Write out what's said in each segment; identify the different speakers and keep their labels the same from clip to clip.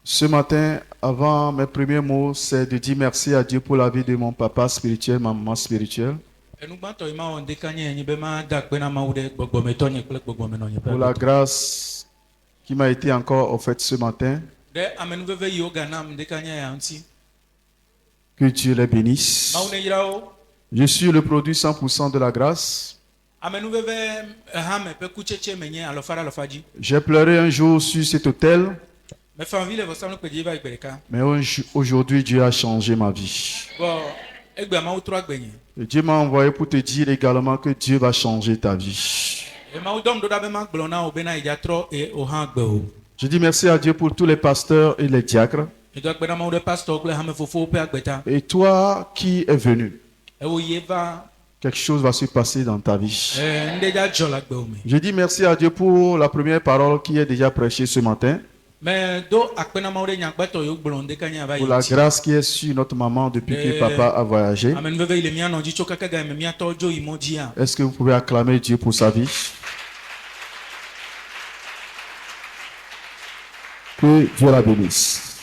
Speaker 1: Ce matin, avant mes premiers mots, c'est de dire merci à Dieu pour la vie de mon papa spirituel, ma maman spirituelle. Pour la grâce qui m'a été encore offerte ce matin. Que Dieu les bénisse. Je suis le produit 100% de la grâce. J'ai pleuré un jour sur cet autel. Mais aujourd'hui, Dieu a changé ma vie. Et Dieu m'a envoyé pour te dire également que Dieu va changer ta vie. Je dis merci à Dieu pour tous les pasteurs et les diacres. Et toi qui es venu, quelque chose va se passer dans ta vie. Je dis merci à Dieu pour la première parole qui est déjà prêchée ce matin. Pour la grâce qui est sur notre maman depuis que papa a voyagé. Est-ce que vous pouvez acclamer Dieu pour sa vie? Que Dieu la bénisse.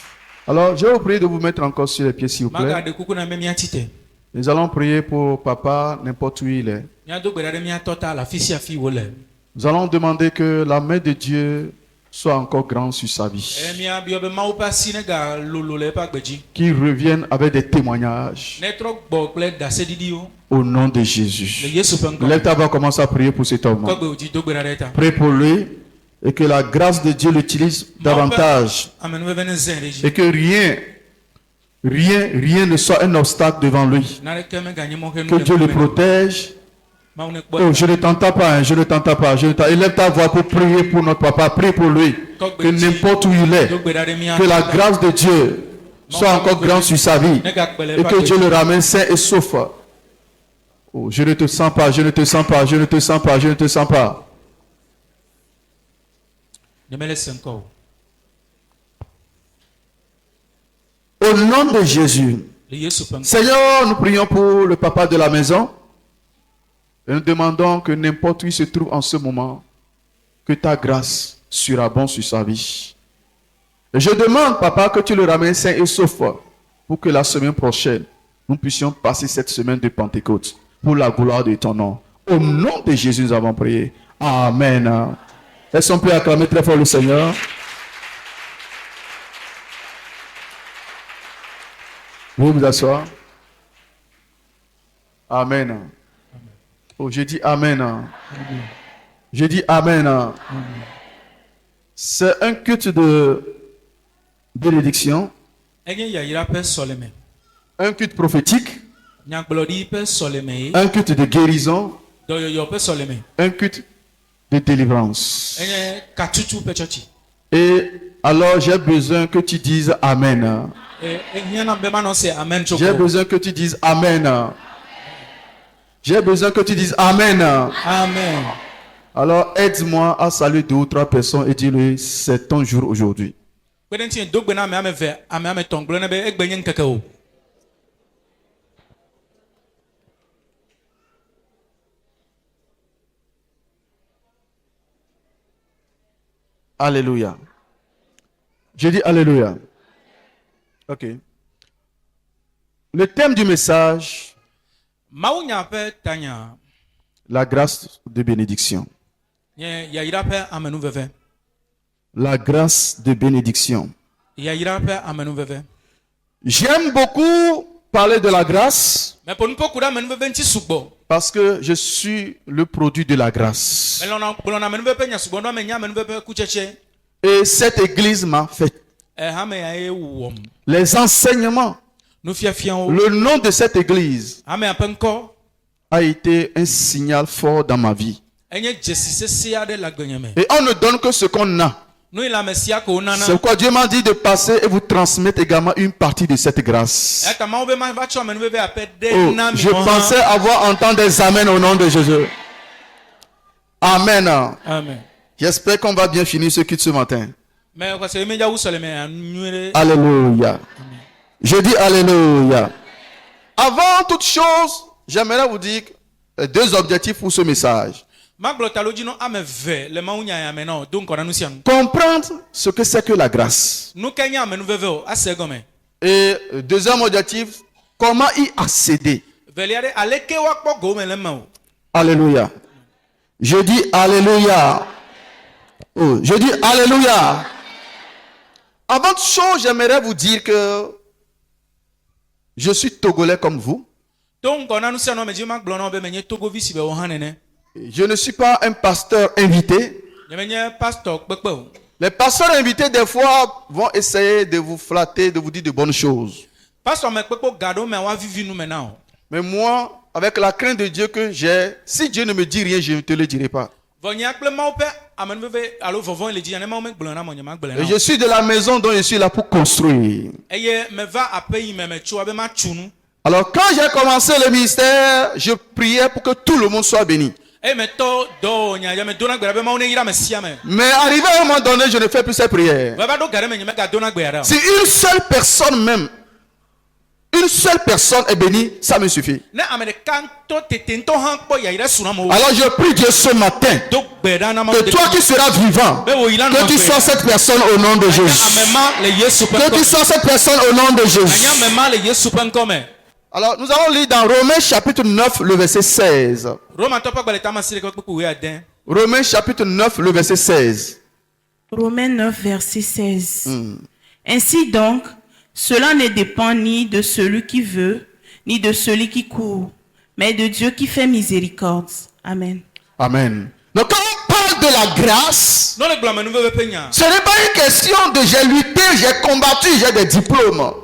Speaker 1: Alors, je vais vous prier de vous mettre encore sur les pieds, s'il vous plaît. Nous allons prier pour papa, n'importe où il est. Nous allons demander que la main de Dieu soit encore grande sur sa vie. Qu'il revienne avec des témoignages. Au nom de Jésus. Lève ta voix, commence à prier pour cet homme. Prie pour lui. Et que la grâce de Dieu l'utilise davantage. Et que rien ne soit un obstacle devant lui. Que Dieu le protège. Oh, je ne t'entends pas, je ne t'entends pas. Élève ta voix pour prier pour notre papa. Prie pour lui. Que n'importe où il est, que la grâce de Dieu soit encore grande sur sa vie. Et que Dieu le ramène sain et sauf. Oh, je ne te sens pas, je ne te sens pas, je ne te sens pas, je ne te sens pas. Au nom de Jésus, Seigneur, nous prions pour le papa de la maison et nous demandons que n'importe où il se trouve en ce moment, que ta grâce surabonde sur sa vie. Et je demande, papa, que tu le ramènes sain et sauf pour que la semaine prochaine, nous puissions passer cette semaine de Pentecôte pour la gloire de ton nom. Au nom de Jésus, nous avons prié. Amen. Est-ce qu'on peut acclamer très fort le Seigneur? Vous vous asseoir. Amen. Oh, j'ai dit Amen. J'ai dit Amen. C'est un culte de bénédiction. Un culte prophétique. Un culte de guérison. Un culte de délivrance. Et alors j'ai besoin que tu dises Amen. J'ai besoin que tu dises Amen. J'ai besoin que tu dises Amen.
Speaker 2: Amen.
Speaker 1: Alors aide-moi à saluer 2 ou 3 personnes et dis-le, c'est ton jour aujourd'hui. Alléluia. Je dis Alléluia. Ok. Le thème du message, la grâce de bénédiction. La grâce de bénédiction. J'aime beaucoup parler de la grâce parce que je suis le produit de la grâce. Et cette église m'a fait. Les enseignements, le nom de cette église a été un signal fort dans ma vie. Et on ne donne que ce qu'on a. C'est pourquoi Dieu m'a dit de passer et vous transmettre également une partie de cette grâce. Oh, je pensais avoir entendu des amens au nom de Jésus. Amen.
Speaker 2: Amen.
Speaker 1: J'espère qu'on va bien finir ce culte ce matin. Alléluia. Je dis Alléluia. Avant toute chose, j'aimerais vous dire 2 objectifs pour ce message. Comprendre ce que c'est que la grâce. Et deuxième objectif, comment y accéder. Alléluia. Je dis Alléluia. Oh, je dis Alléluia. Avant toute chose, j'aimerais vous dire que je suis togolais comme vous. Je ne suis pas un pasteur invité. Les pasteurs invités, des fois, vont essayer de vous flatter, de vous dire de bonnes choses. Mais moi, avec la crainte de Dieu que j'ai, si Dieu ne me dit rien, je ne te le dirai pas. Et je suis de la maison dont je suis là pour construire. Alors quand j'ai commencé le ministère, je priais pour que tout le monde soit béni. Mais arrivé à un moment donné, je ne fais plus ces prières. Si une seule personne même, une seule personne est bénie, ça me suffit. Alors je prie Dieu ce matin, que toi qui seras vivant, que tu sois cette personne au nom de Jésus. Que tu sois cette personne au nom de Jésus. Alors nous allons lire dans Romains chapitre 9, le verset 16. Romains chapitre 9, le verset 16.
Speaker 2: Romains 9, verset 16. Ainsi donc, cela ne dépend ni de celui qui veut, ni de celui qui court, mais de Dieu qui fait miséricorde. Amen.
Speaker 1: Amen. Donc quand on parle de la grâce, ce n'est pas une question de j'ai lutté, j'ai combattu, j'ai des diplômes.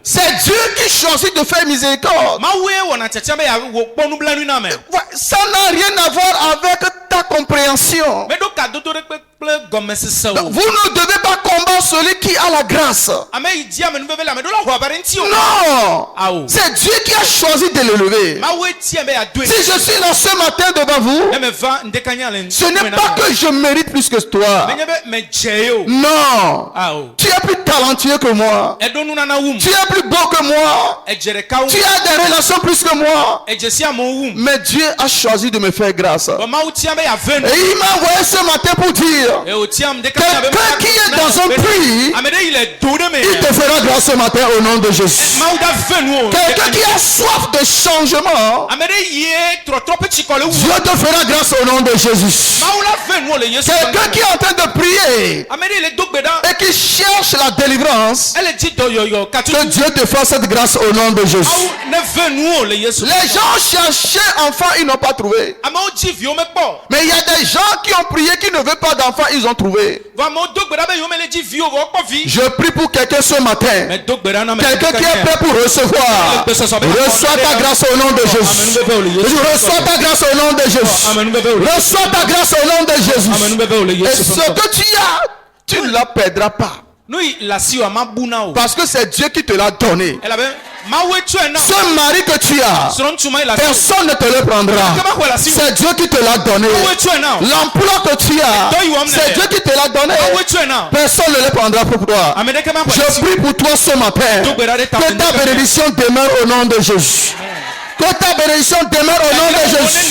Speaker 1: C'est Dieu qui choisit de faire miséricorde. Ça n'a rien à voir avec ta compréhension. Vous ne devez pas combattre celui qui a la grâce. Non. C'est Dieu qui a choisi de l'élever. Si je suis là ce matin devant vous, ce n'est pas que je mérite plus que toi. Non. Tu es plus talentueux que moi. Tu es plus beau que moi. Tu as des relations plus que moi. Mais Dieu a choisi de me faire grâce. Et il m'a envoyé ce matin pour dire, quelqu'un qui est dans un puits, il te fera grâce ce matin au nom de Jésus. Quelqu'un qui a soif de changement, Dieu te fera grâce au nom de Jésus. Quelqu'un qui est en train de prier et qui cherche la délivrance, que Dieu te fasse cette grâce au nom de Jésus. Les gens cherchaient enfants, ils n'ont pas trouvé. Mais il y a des gens qui ont prié, qui ne veulent pas d'enfants, ils ont trouvé. Je prie pour quelqu'un ce matin. Quelqu'un qui est prêt pour recevoir. Reçois ta grâce au nom de Jésus. Reçois ta grâce au nom de Jésus. Reçois ta grâce au nom de Jésus. Et ce que tu as, tu ne la perdras pas. Parce que c'est Dieu qui te l'a donné. Ce mari que tu as, personne ne te le prendra. C'est Dieu qui te l'a donné. L'emploi que tu as, c'est Dieu qui te l'a donné. Personne ne le prendra pour toi. Je prie pour toi ce matin, que ta bénédiction demeure au nom de Jésus. Que ta bénédiction demeure au nom de Jésus.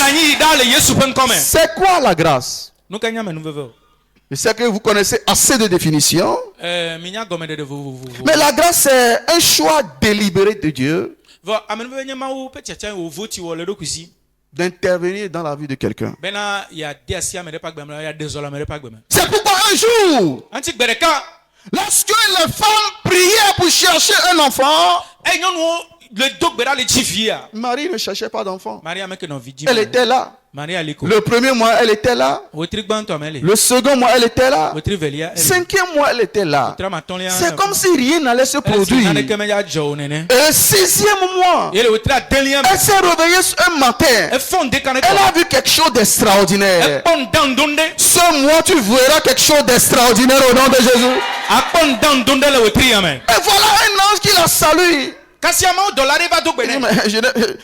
Speaker 1: C'est quoi la grâce? Je sais que vous connaissez assez de définitions. Mais la grâce, c'est un choix délibéré de Dieu d'intervenir dans la vie de quelqu'un. C'est pourquoi un jour, lorsque les femmes priaient pour chercher un enfant, Marie ne cherchait pas d'enfant. Elle était là. Le premier mois, elle était là. Le second mois, elle était là. Cinquième mois, elle était là. C'est comme si rien n'allait se produire. Et le sixième mois, elle s'est réveillée un matin. Elle a vu quelque chose d'extraordinaire. Ce mois, tu verras quelque chose d'extraordinaire au nom de Jésus. Et voilà un ange qui la salue.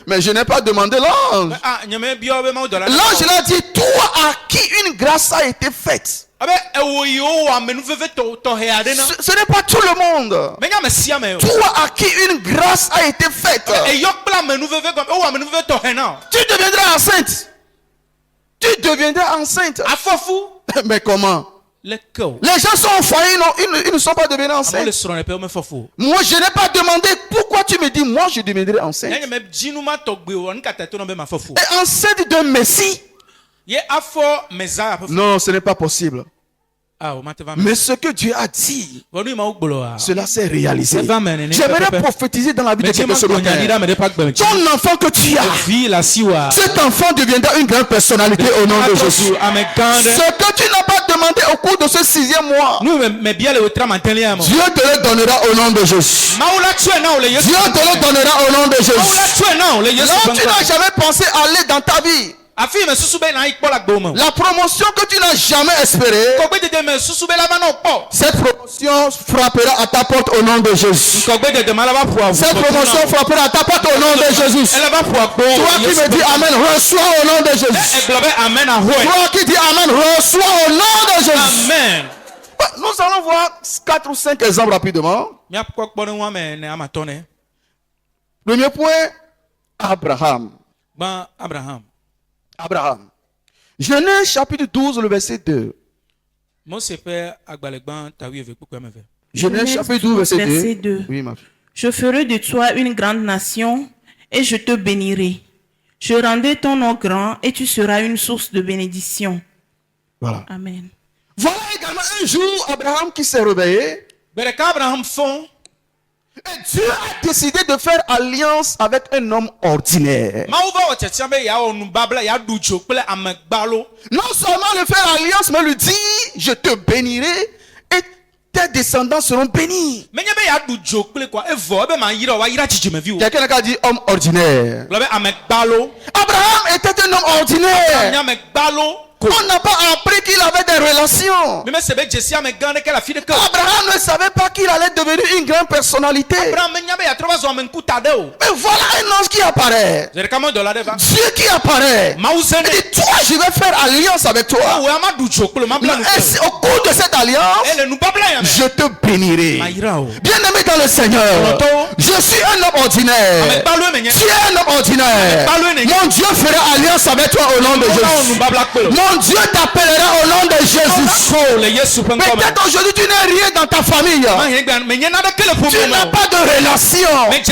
Speaker 1: Mais je n'ai pas demandé l'ange. L'ange l'a dit, toi à qui une grâce a été faite. Ce n'est pas tout le monde. Toi à qui une grâce a été faite. Tu deviendras enceinte. Tu deviendras enceinte. Mais comment? Les gens sont au foyer, ils ne sont pas devenus enceintes. Moi, je n'ai pas demandé pourquoi tu me dis, moi je deviendrai enceinte. Et enceinte d'un Messie? Non, ce n'est pas possible. Mais ce que Dieu a dit, cela s'est réalisé. J'aimerais prophétiser dans la vie de quelqu'un ce matin. Ton enfant que tu as, cet enfant deviendra une grande personnalité au nom de Jésus. Ce que tu n'as pas demandé au cours de ce 6e mois, Dieu te le donnera au nom de Jésus. Dieu te le donnera au nom de Jésus. Là, tu n'as jamais pensé aller dans ta vie. La promotion que tu n'as jamais espérée, cette promotion frappera à ta porte au nom de Jésus. Cette promotion frappera à ta porte au nom de Jésus. Toi qui me dis Amen, reçois au nom de Jésus. Toi qui dis Amen, reçois au nom de Jésus. Amen. Nous allons voir 4 ou 5 exemples rapidement. Premier point, Abraham. Genèse chapitre 12, le verset 2. Genèse chapitre 12, verset 2. Oui, ma fille.
Speaker 2: Je ferai de toi une grande nation et je te bénirai. Je rendrai ton nom grand et tu seras une source de bénédiction.
Speaker 1: Voilà.
Speaker 2: Amen.
Speaker 1: Voilà également un jour Abraham qui s'est réveillé. Et Dieu a décidé de faire alliance avec un homme ordinaire. Non seulement de faire alliance, mais lui dit, je te bénirai et tes descendants seront bénis. Quelqu'un a dit homme ordinaire. Abraham était un homme ordinaire. On n'a pas appris qu'il avait des relations. Abraham ne savait pas qu'il allait devenir une grande personnalité. Mais voilà un ange qui apparaît. Dieu qui apparaît. Il dit, toi, je vais faire alliance avec toi. Et au cours de cette alliance, je te bénirai. Bien aimé dans le Seigneur, je suis un homme ordinaire. Tu es un homme ordinaire. Mon Dieu fera alliance avec toi au nom de Jésus. Mon Dieu t'appellera au nom de Jésus. Peut-être aujourd'hui tu n'es rien dans ta famille. Tu n'as pas de relation. Tu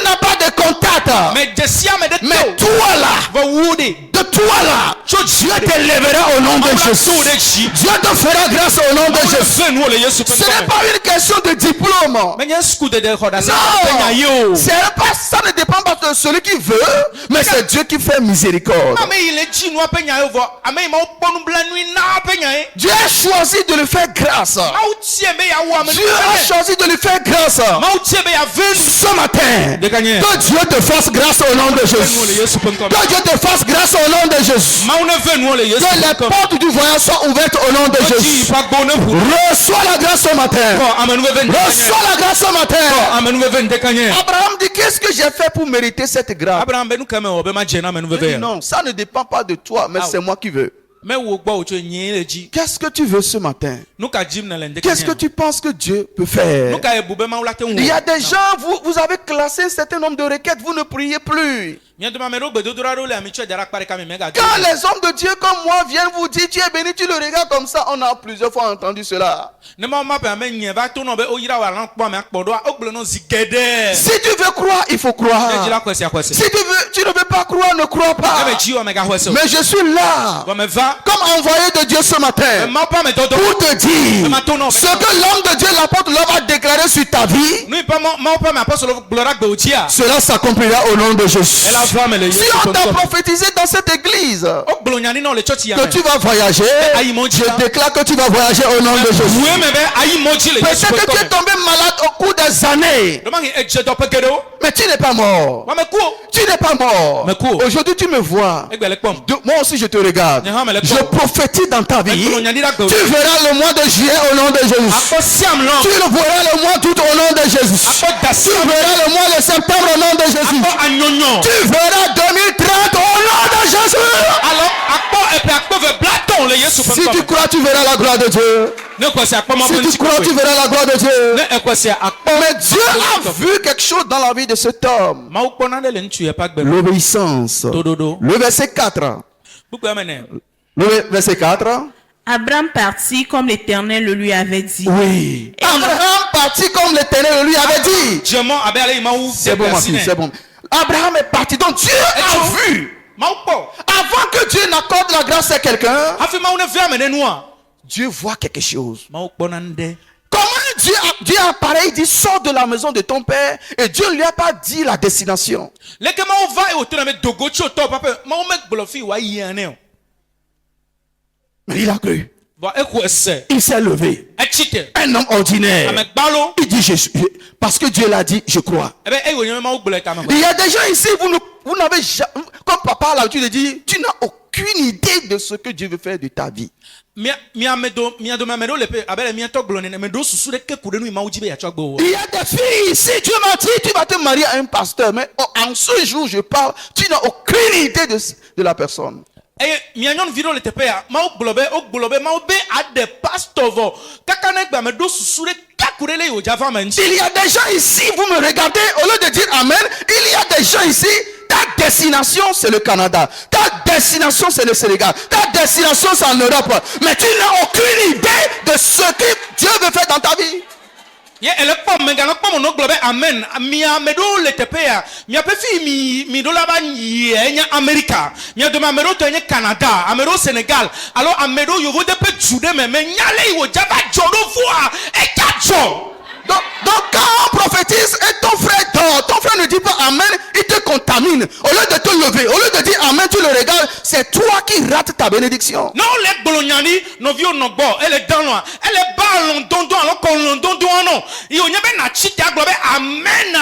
Speaker 1: n'as pas de contact. Mais toi là, de toi là, Dieu t'élèvera au nom de Jésus. Dieu te fera grâce au nom de Jésus. Ce n'est pas une question de diplôme. Non, ça ne dépend pas de celui qui veut, mais c'est Dieu qui fait miséricorde. Dieu a choisi de lui faire grâce. Dieu a choisi de lui faire grâce. Ce matin, que Dieu te fasse grâce au nom de Jésus. Que Dieu te fasse grâce au nom de Jésus. Que les portes du voyage soient ouvertes au nom de Jésus. Reçois la grâce ce matin. Reçois la grâce ce matin. Abraham dit, qu'est-ce que j'ai fait pour mériter cette grâce? Non, ça ne dépend pas de toi, mais c'est moi qui veux. Qu'est-ce que tu veux ce matin? Qu'est-ce que tu penses que Dieu peut faire? Il y a des gens, vous avez classé un certain nombre de requêtes, vous ne priez plus. Quand les hommes de Dieu comme moi viennent vous dire tu es béni, tu le regardes comme ça. On a plusieurs fois entendu cela. Si tu veux croire, il faut croire. Si tu ne veux pas croire, ne crois pas. Mais je suis là comme envoyé de Dieu ce matin pour te dire ce que l'homme de Dieu, l'apôtre, va déclarer sur ta vie, cela s'accomplira au nom de Jésus. Si on t'a prophétisé dans cette église que tu vas voyager, je déclare que tu vas voyager au nom de Jésus. Peut-être que tu es tombé malade au cours des années, mais tu n'es pas mort. Tu n'es pas mort. Aujourd'hui tu me vois. Moi aussi je te regarde. Je prophétise dans ta vie. Tu verras le mois de juillet au nom de Jésus. Tu le verras le mois d'août au nom de Jésus. Tu verras le mois de septembre au nom de Jésus. Tu verras 2030 au nom de Jésus. Si tu crois, tu verras la gloire de Dieu. Si tu crois, tu verras la gloire de Dieu. Mais Dieu a vu quelque chose dans la vie de cet homme. L'obéissance. Le verset 4. Le verset 4.
Speaker 2: Abraham partit comme l'Éternel le lui avait dit.
Speaker 1: Oui. Abraham partit comme l'Éternel le lui avait dit. C'est bon, ma fille, c'est bon. Abraham est parti. Donc Dieu a vu. Avant que Dieu n'accorde la grâce à quelqu'un, Dieu voit quelque chose. Comment Dieu apparaît, il dit sors de la maison de ton père, et Dieu ne lui a pas dit la destination. Mais il a cru. Il s'est levé. Un homme ordinaire. Il dit parce que Dieu l'a dit, je crois. Il y a des gens ici, vous n'avez jamais, comme papa a l'habitude de dire, tu n'as aucune idée de ce que Dieu veut faire de ta vie. Il y a des filles ici, Dieu m'a dit, tu vas te marier à un pasteur, mais en ce jour je parle, tu n'as aucune idée de la personne. Il y a des gens ici, vous me regardez, au lieu de dire Amen, il y a des gens ici, ta destination c'est le Canada, ta destination c'est le Sénégal, ta destination c'est en Europe, mais tu n'as aucune idée de ce que Dieu veut faire dans ta vie.
Speaker 3: Elle est pas méga pas mon globe amen mia medo le tepea mia pe fi mi do la ba nya America mia do ma medo to nya Canada amedo Sénégal alors amedo yo vo de pe jude me nyale wo jaba jodo voa e kacho.
Speaker 1: Donc quand on prophétise et ton frère dort, ton frère ne dit pas Amen, il te contamine. Au lieu de te lever, au lieu de dire Amen, tu le regardes, c'est toi qui rates ta bénédiction.
Speaker 3: Non, les bolonyani, no vieux no bo, elle est dans loin, elle est bas london alors qu'on london non. Il y a na chita globe Amen.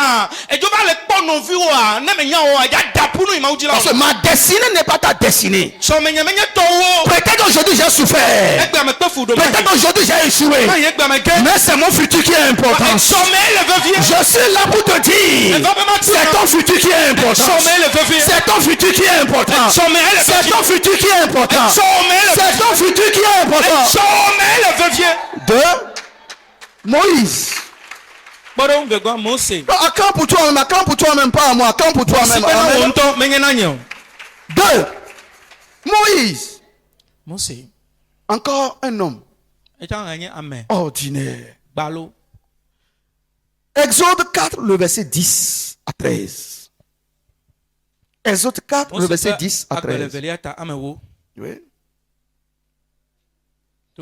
Speaker 3: Et tu vas le pon no vieux a, ne me nya o ya dapunu imaudi la.
Speaker 1: Parce que ma destinée n'est pas ta destinée.
Speaker 3: So me nya to wo.
Speaker 1: Peut-être aujourd'hui j'ai souffert. Peut-être aujourd'hui j'ai échoué. Mais c'est mon futur qui est important. Je suis là pour te dire, c'est ton futur qui est important. C'est ton futur qui est important. C'est ton futur qui est important. C'est ton futur qui est important. De Moïse. Acclame pour toi-même, acclame pour toi-même, pas à moi, acclame pour toi-même. De Moïse. Encore un homme ordinaire. Exode 4, le verset 10 à 13. Exode 4, le verset 10 à 13. Oui.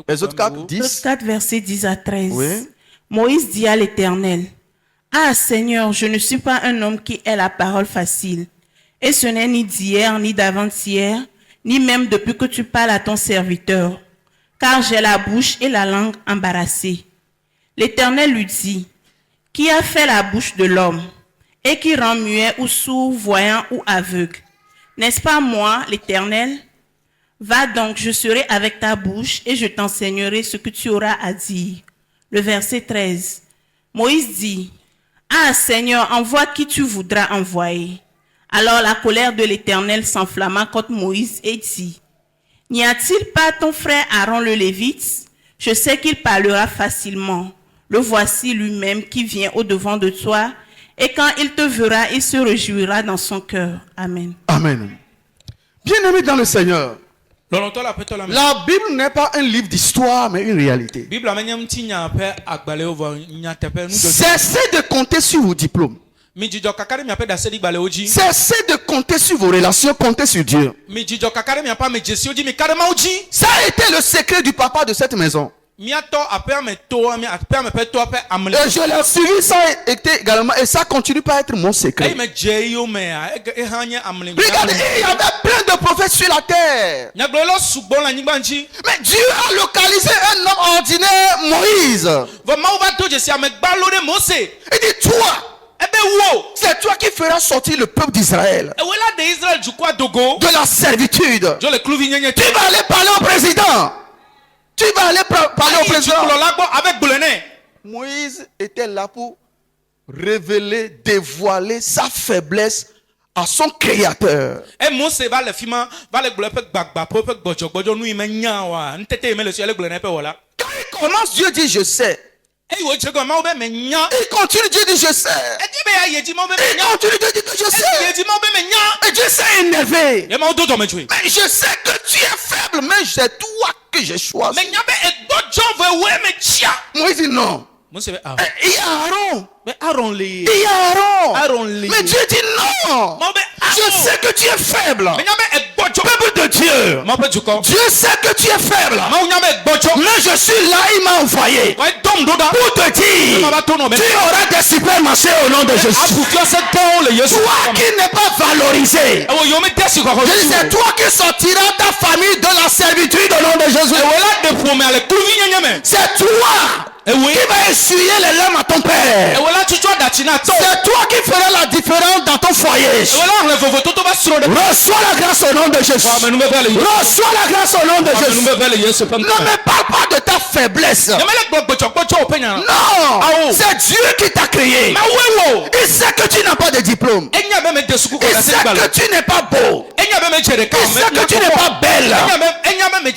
Speaker 1: Exode 4, 10.
Speaker 2: Exode 4, verset 10 à 13.
Speaker 1: Oui.
Speaker 2: Moïse dit à l'Éternel, ah Seigneur, je ne suis pas un homme qui ait la parole facile. Et ce n'est ni d'hier, ni d'avant-hier, ni même depuis que tu parles à ton serviteur. Car j'ai la bouche et la langue embarrassées. L'Éternel lui dit, qui a fait la bouche de l'homme et qui rend muet ou sourd, voyant ou aveugle? N'est-ce pas moi, l'Éternel? Va donc, je serai avec ta bouche et je t'enseignerai ce que tu auras à dire. Le verset 13. Moïse dit, ah Seigneur, envoie qui tu voudras envoyer. Alors la colère de l'Éternel s'enflamma contre Moïse et dit, n'y a-t-il pas ton frère Aaron le Lévite? Je sais qu'il parlera facilement. Le voici lui-même qui vient au-devant de toi, et quand il te verra, il se réjouira dans son cœur. Amen.
Speaker 1: Amen. Bien-aimé dans le Seigneur, la Bible n'est pas un livre d'histoire, mais une réalité. Cessez de compter sur vos diplômes. Cessez de compter sur vos relations, comptez sur Dieu. Ça a été le secret du papa de cette maison. Et je l'ai suivi, ça était également, et ça continue pas à être mon secret. Regardez, il y avait plein de prophètes sur la terre. Mais Dieu a localisé un homme ordinaire, Moïse. Il dit, toi, c'est toi qui feras sortir le peuple d'Israël de la servitude. Tu vas aller parler au président. Tu vas aller parler au président. Moïse était là pour révéler, dévoiler sa faiblesse à son créateur. Quand il commence, Dieu dit je sais. Il continue, Dieu dit je sais. Il continue, Dieu dit que je sais. Et Dieu s'est énervé. Mais je sais que tu es faible, mais c'est toi que j'ai choisi. Moïse dit non. Il y a Aaron. Mais Dieu dit non. Je sais que tu es faible. Peuple de Dieu. Dieu sait que tu es faible. Mais je suis là, il m'a envoyé pour te dire, tu auras des super marchés au nom de Jésus. Toi qui n'es pas valorisé, c'est toi qui sortiras ta famille de la servitude au nom de Jésus. C'est toi qui va essuyer les larmes à ton père. C'est toi qui feras la différence dans ton foyer. Reçois la grâce au nom de Jésus. Reçois la grâce au nom de Jésus. Ne me parle pas de ta faiblesse. Non, c'est Dieu qui t'a créé. Il sait que tu n'as pas de diplôme. Il sait que tu n'es pas beau. Il sait que tu n'es pas belle. Mais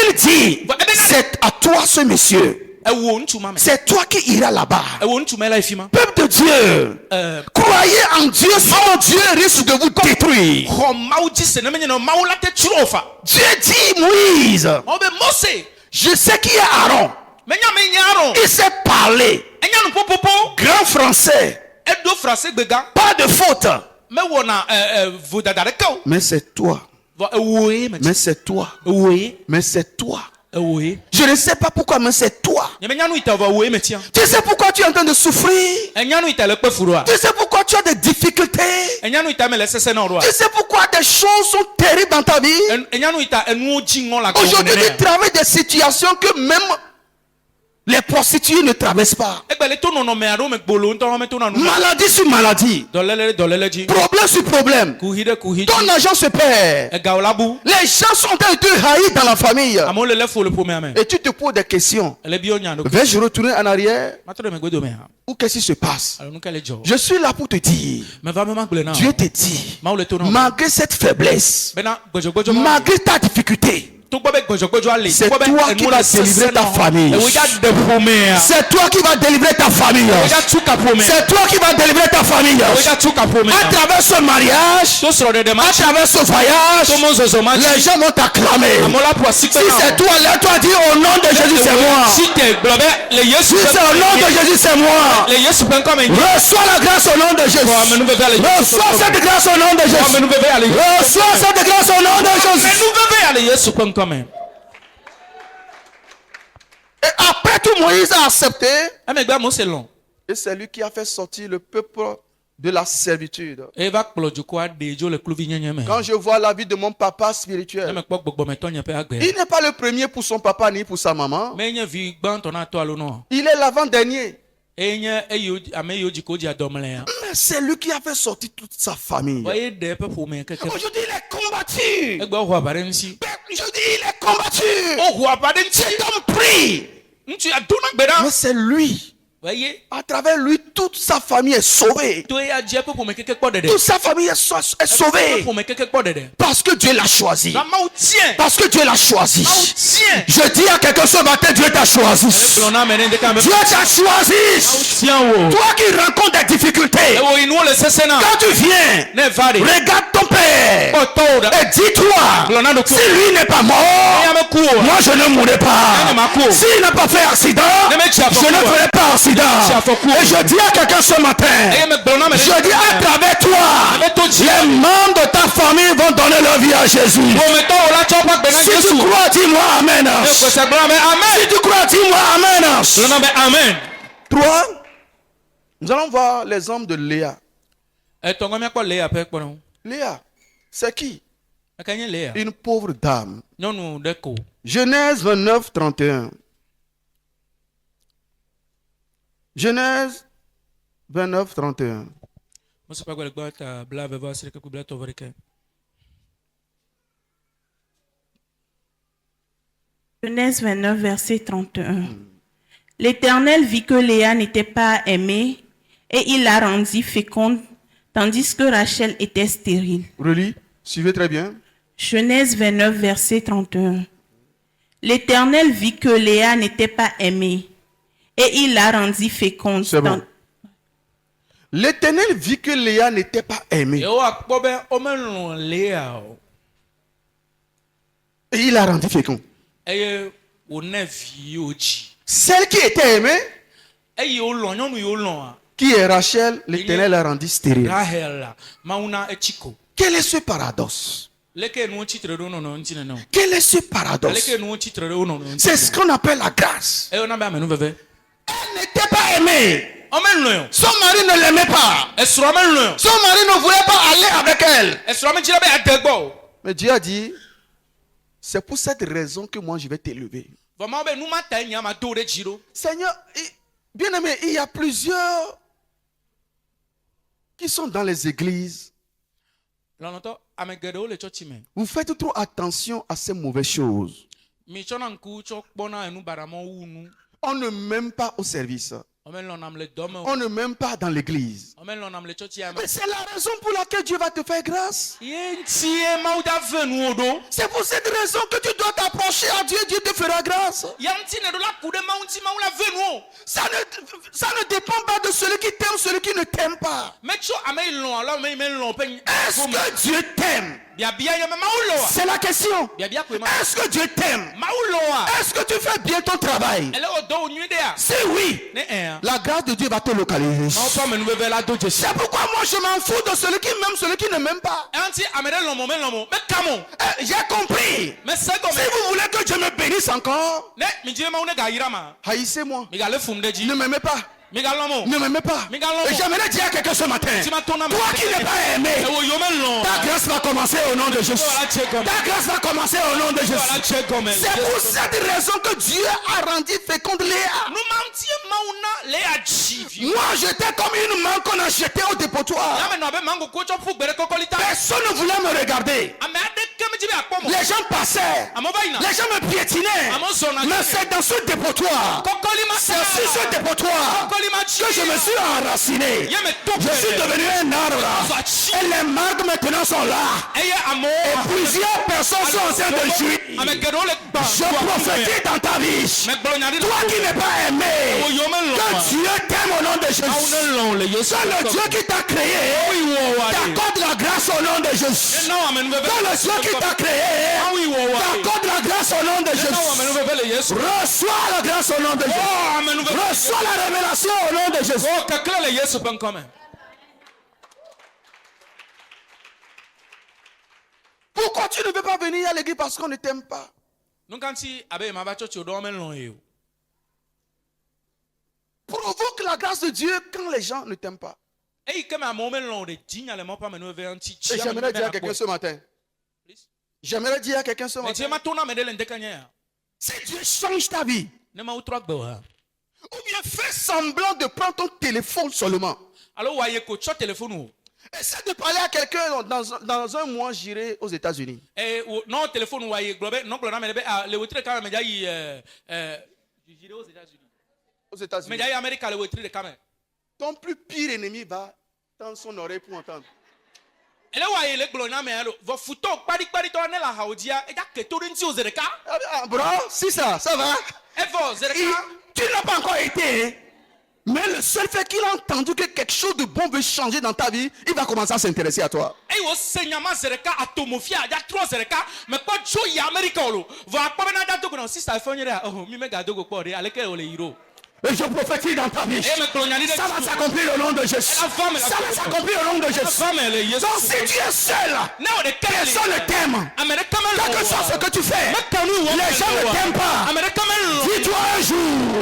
Speaker 1: il dit, c'est à toi ce monsieur. C'est toi qui iras là-bas. Peuple de Dieu, croyez en Dieu, sinon Dieu risque de vous détruire. Dieu dit Moïse, je sais qui est Aaron. Il sait parler. Grand français. Pas de faute. Mais c'est toi. Mais c'est toi. Mais c'est toi. Je ne sais pas pourquoi, mais c'est toi. Tu sais pourquoi tu es en train de souffrir? Tu sais pourquoi tu as des difficultés? Tu sais pourquoi des choses sont terribles dans ta vie? Aujourd'hui, tu traverses des situations que même les prostituées ne traversent pas. Maladie sur maladie. Problème sur problème. Ton argent se perd. Les gens sont en train de te haïr dans la famille. Et tu te poses des questions. Vais-je retourner en arrière? Ou qu'est-ce qui se passe? Je suis là pour te dire. Dieu te dit, malgré cette faiblesse, malgré ta difficulté, c'est toi qui vas délivrer ta famille. C'est toi qui vas délivrer ta famille. C'est toi qui vas délivrer ta famille. À travers ce mariage, à travers ce voyage, les gens vont t'acclamer. Si c'est toi, lève-toi, dis au nom de Jésus, c'est moi. Si c'est au nom de Jésus, c'est moi. Reçois la grâce au nom de Jésus. Reçois cette grâce au nom de Jésus. Reçois cette grâce au nom de Jésus. Et après tout, Moïse a accepté. Et c'est lui qui a fait sortir le peuple de la servitude. Quand je vois la vie de mon papa spirituel, il n'est pas le premier pour son papa ni pour sa maman. Il est l'avant-dernier. Mais c'est lui qui a fait sortir toute sa famille. Aujourd'hui, il est combattu. Aujourd'hui, il est combattu. Cet homme prie. Mais c'est lui. À travers lui, toute sa famille est sauvée. Toute sa famille est sauvée. Parce que Dieu l'a choisi. Parce que Dieu l'a choisi. Je dis à quelqu'un ce matin, Dieu t'a choisi. Dieu t'a choisi. Toi qui rencontres des difficultés, quand tu viens, regarde ton père et dis-toi, si lui n'est pas mort, moi je ne mourrai pas. S'il n'a pas fait accident, je ne ferai pas accident. Et je dis à quelqu'un ce matin, je dis à travers toi, les membres de ta famille vont donner leur vie à Jésus. Si tu crois, dis-moi Amen. Si tu crois, dis-moi Amen. 3. Nous allons voir les hommes de Léa. Léa, c'est qui? Une pauvre dame. Genèse 29, 31. Genèse 29, 31.
Speaker 2: Genèse 29, verset 31. L'Éternel vit que Léa n'était pas aimée et il la rendit féconde, tandis que Rachel était stérile.
Speaker 1: Relis, suivez très bien.
Speaker 2: Genèse 29, verset 31. L'Éternel vit que Léa n'était pas aimée et il la rendit féconde.
Speaker 1: C'est bon. L'Éternel vit que Léa n'était pas aimée. Et il la rendit féconde. Celle qui était aimée, qui est Rachel, l'Éternel la rendit stérile. Quel est ce paradoxe? Quel est ce paradoxe? C'est ce qu'on appelle la grâce. Elle n'était pas aimée. Son mari ne l'aimait pas. Son mari ne voulait pas aller avec elle. Mais Dieu a dit, c'est pour cette raison que moi je vais t'élever. Seigneur, bien aimé, il y a plusieurs qui sont dans les églises. Vous faites trop attention à ces mauvaises choses. On ne m'aime pas au service. On ne m'aime pas dans l'église. Mais c'est la raison pour laquelle Dieu va te faire grâce. C'est pour cette raison que tu dois t'approcher à Dieu. Dieu te fera grâce. Ça ne dépend pas de celui qui t'aime, celui qui ne t'aime pas. Est-ce que Dieu t'aime? C'est la question. Est-ce que Dieu t'aime? Est-ce que tu fais bien ton travail? Si oui, la grâce de Dieu va te localiser. C'est pourquoi moi je m'en fous de celui qui m'aime, celui qui ne m'aime pas. J'ai compris. Si vous voulez que Dieu me bénisse encore, haïssez-moi. Ne m'aimez pas. Ne m'aimez pas. Et j'aimerais dire à quelqu'un ce matin, toi qui n'es pas aimé, ta grâce va commencer au nom de Jésus. Ta grâce va commencer au nom de Jésus. C'est pour cette raison que Dieu a rendu féconde Léa. Moi j'étais comme une main qu'on a jetée au dépotoir. Personne ne voulait me regarder. Les gens passaient. Les gens me piétinaient. Mais c'est dans ce dépotoir, c'est sur ce dépotoir que je me suis enraciné. Je suis devenu un arbre. Et les marques maintenant sont là. Et plusieurs personnes sont en train de jouir. Je prophétise dans ta vie. Toi qui n'es pas aimé, que Dieu t'aime au nom de Jésus. C'est le Dieu qui t'a créé. T'accorde la grâce au nom de Jésus. C'est le Dieu qui t'a créé. T'accorde la grâce au nom de Jésus. Reçois la grâce au nom de Jésus. Reçois la révélation au nom de Jésus. Pourquoi tu ne veux pas venir à l'église? Parce qu'on ne t'aime pas. Provoque la grâce de Dieu quand les gens ne t'aiment pas. Et j'aimerais dire à quelqu'un ce matin. J'aimerais dire à quelqu'un ce matin. Si Dieu change ta vie, ou bien fais semblant de prendre ton téléphone seulement. Essaie de parler à quelqu'un dans un mois, j'irai aux États-Unis. Aux États-Unis. Ton plus pire ennemi va tendre son oreille pour entendre. Bro, si ça va. Tu n'as pas encore été. Mais le seul fait qu'il a entendu que quelque chose de bon veut changer dans ta vie, il va commencer à s'intéresser à toi. Et je prophétise dans ta vie.
Speaker 3: Et me colonialise.
Speaker 1: Ça va s'accomplir au nom de Jésus.
Speaker 3: La femme, la
Speaker 1: Ça va
Speaker 3: femme.
Speaker 1: s'accomplir au nom de
Speaker 3: La
Speaker 1: Jésus.
Speaker 3: femme, elle est Yesu.
Speaker 1: Donc si tu es seul,
Speaker 3: Non, de
Speaker 1: personne ne t'aime. Quel que soit ce que tu fais, les gens ne t'aiment pas. Dis-toi un jour,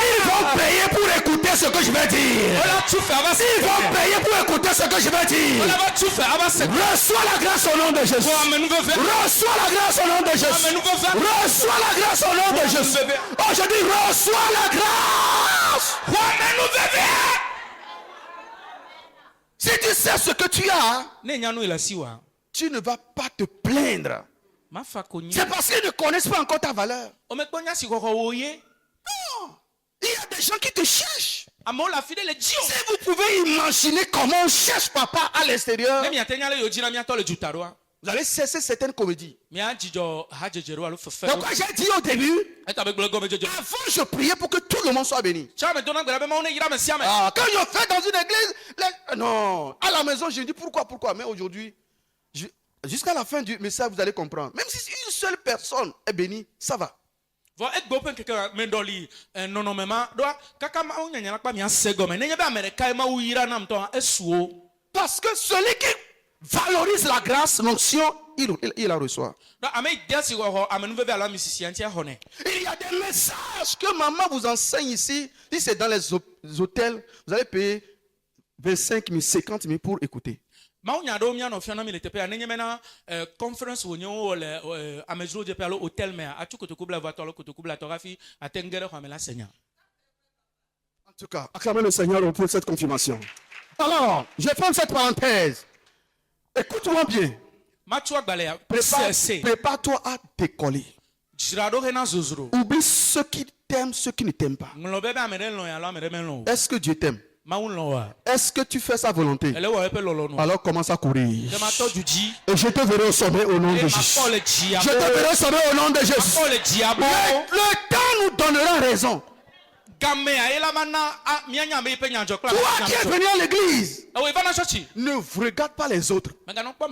Speaker 1: ils vont payer pour écouter ce que je vais dire. Ils vont payer pour écouter ce que je vais dire. Reçois la grâce au nom de Jésus. Reçois la grâce au nom de Jésus. Reçois la grâce au nom de Jésus. Oh, je dis reçois la grâce. Si tu sais ce que tu as, tu ne vas pas te plaindre. C'est parce qu'ils ne connaissent pas encore ta valeur. Non. Il y a des gens qui te cherchent. Si vous pouvez imaginer comment on cherche papa à l'extérieur, vous allez cesser certaines comédies. Donc quand j'ai dit au début, avant je priais pour que tout le monde soit béni. Quand je fais dans une église, non, à la maison je dis pourquoi, mais aujourd'hui, jusqu'à la fin du message vous allez comprendre. Même si une seule personne est bénie, ça va. Parce que celui qui valorise la grâce, l'onction, il la reçoit. Il y a des messages que maman vous enseigne ici. Si c'est dans les hôtels, vous allez payer 25 000, 50 000 pour écouter. En tout cas, acclamez le Seigneur pour cette confirmation. Alors, je ferme cette parenthèse. Écoute-moi bien. Prépare-toi à décoller. Oublie ceux qui t'aiment, ceux qui ne t'aiment pas. Est-ce que Dieu t'aime? Est-ce que tu fais sa volonté? Alors commence à courir. Et je te verrai au sommet au nom de Jésus. Je te verrai au sommet au nom de Jésus. Le temps nous donnera raison. Toi qui es venu à l'église, ne regarde pas les autres.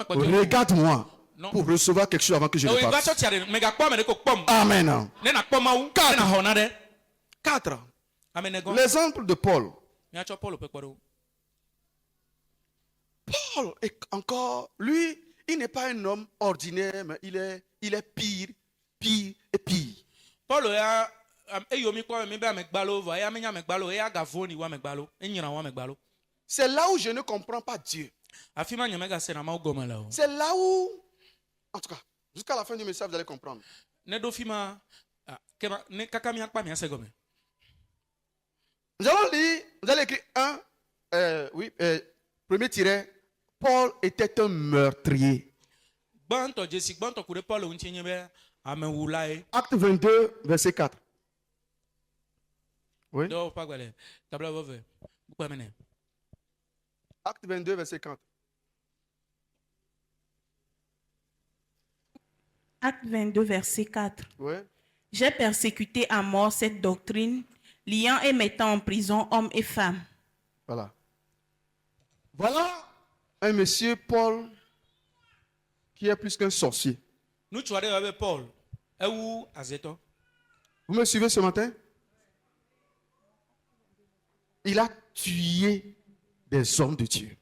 Speaker 1: Regarde-moi pour recevoir quelque chose avant que je ne parte. Amen. 4. L'exemple de Paul. Paul est encore, lui, il n'est pas un homme ordinaire, mais il est pire et pire.
Speaker 3: Paul
Speaker 1: c'est là où je ne comprends pas Dieu. C'est là où, en tout cas, jusqu'à la fin du message, vous allez comprendre. Nous allons lire, vous allez écrire premier tiret, Paul était un meurtrier. Acte 22, verset 4. Oui. Acte 22, verset 4.
Speaker 2: Acte 22, verset 4.
Speaker 1: Oui.
Speaker 2: J'ai persécuté à mort cette doctrine, liant et mettant en prison hommes et femmes.
Speaker 1: Voilà. Voilà un monsieur Paul qui est plus qu'un sorcier. Vous me suivez ce matin? Il a tué des hommes de Dieu.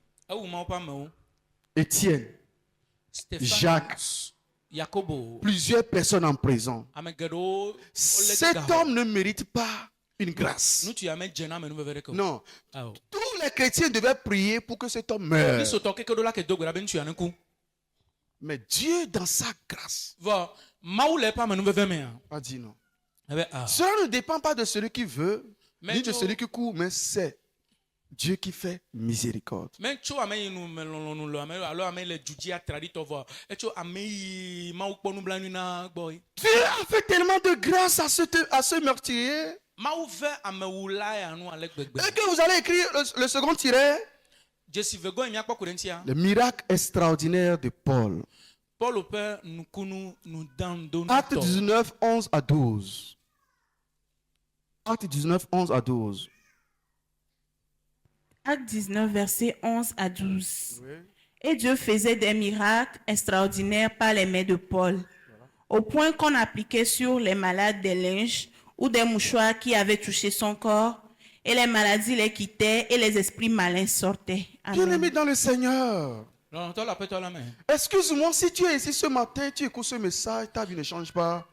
Speaker 1: Étienne, Jacques, plusieurs personnes en prison. Cet homme ne mérite pas une grâce. Non. Tous les chrétiens devaient prier pour que cet homme meure. Mais Dieu, dans sa grâce, a dit non. Cela ne dépend pas de celui qui veut, ni de celui qui court, mais c'est Dieu qui fait miséricorde. Dieu a fait tellement de grâce à ce meurtrier. Et que vous allez écrire le second tiret. Le miracle extraordinaire de Paul. Acte 19, 11 à 12. Acte 19, 11 à 12.
Speaker 2: Acte 19, verset 11 à 12.
Speaker 1: Oui.
Speaker 2: Et Dieu faisait des miracles extraordinaires par les mains de Paul, au point qu'on appliquait sur les malades des linges ou des mouchoirs qui avaient touché son corps, et les maladies les quittaient et les esprits malins sortaient. Amen.
Speaker 1: Bien-aimé dans le Seigneur.
Speaker 3: Non, toi la paix, toi la main.
Speaker 1: Excuse-moi, si tu es ici ce matin, tu écoutes ce message, ta vie ne change pas.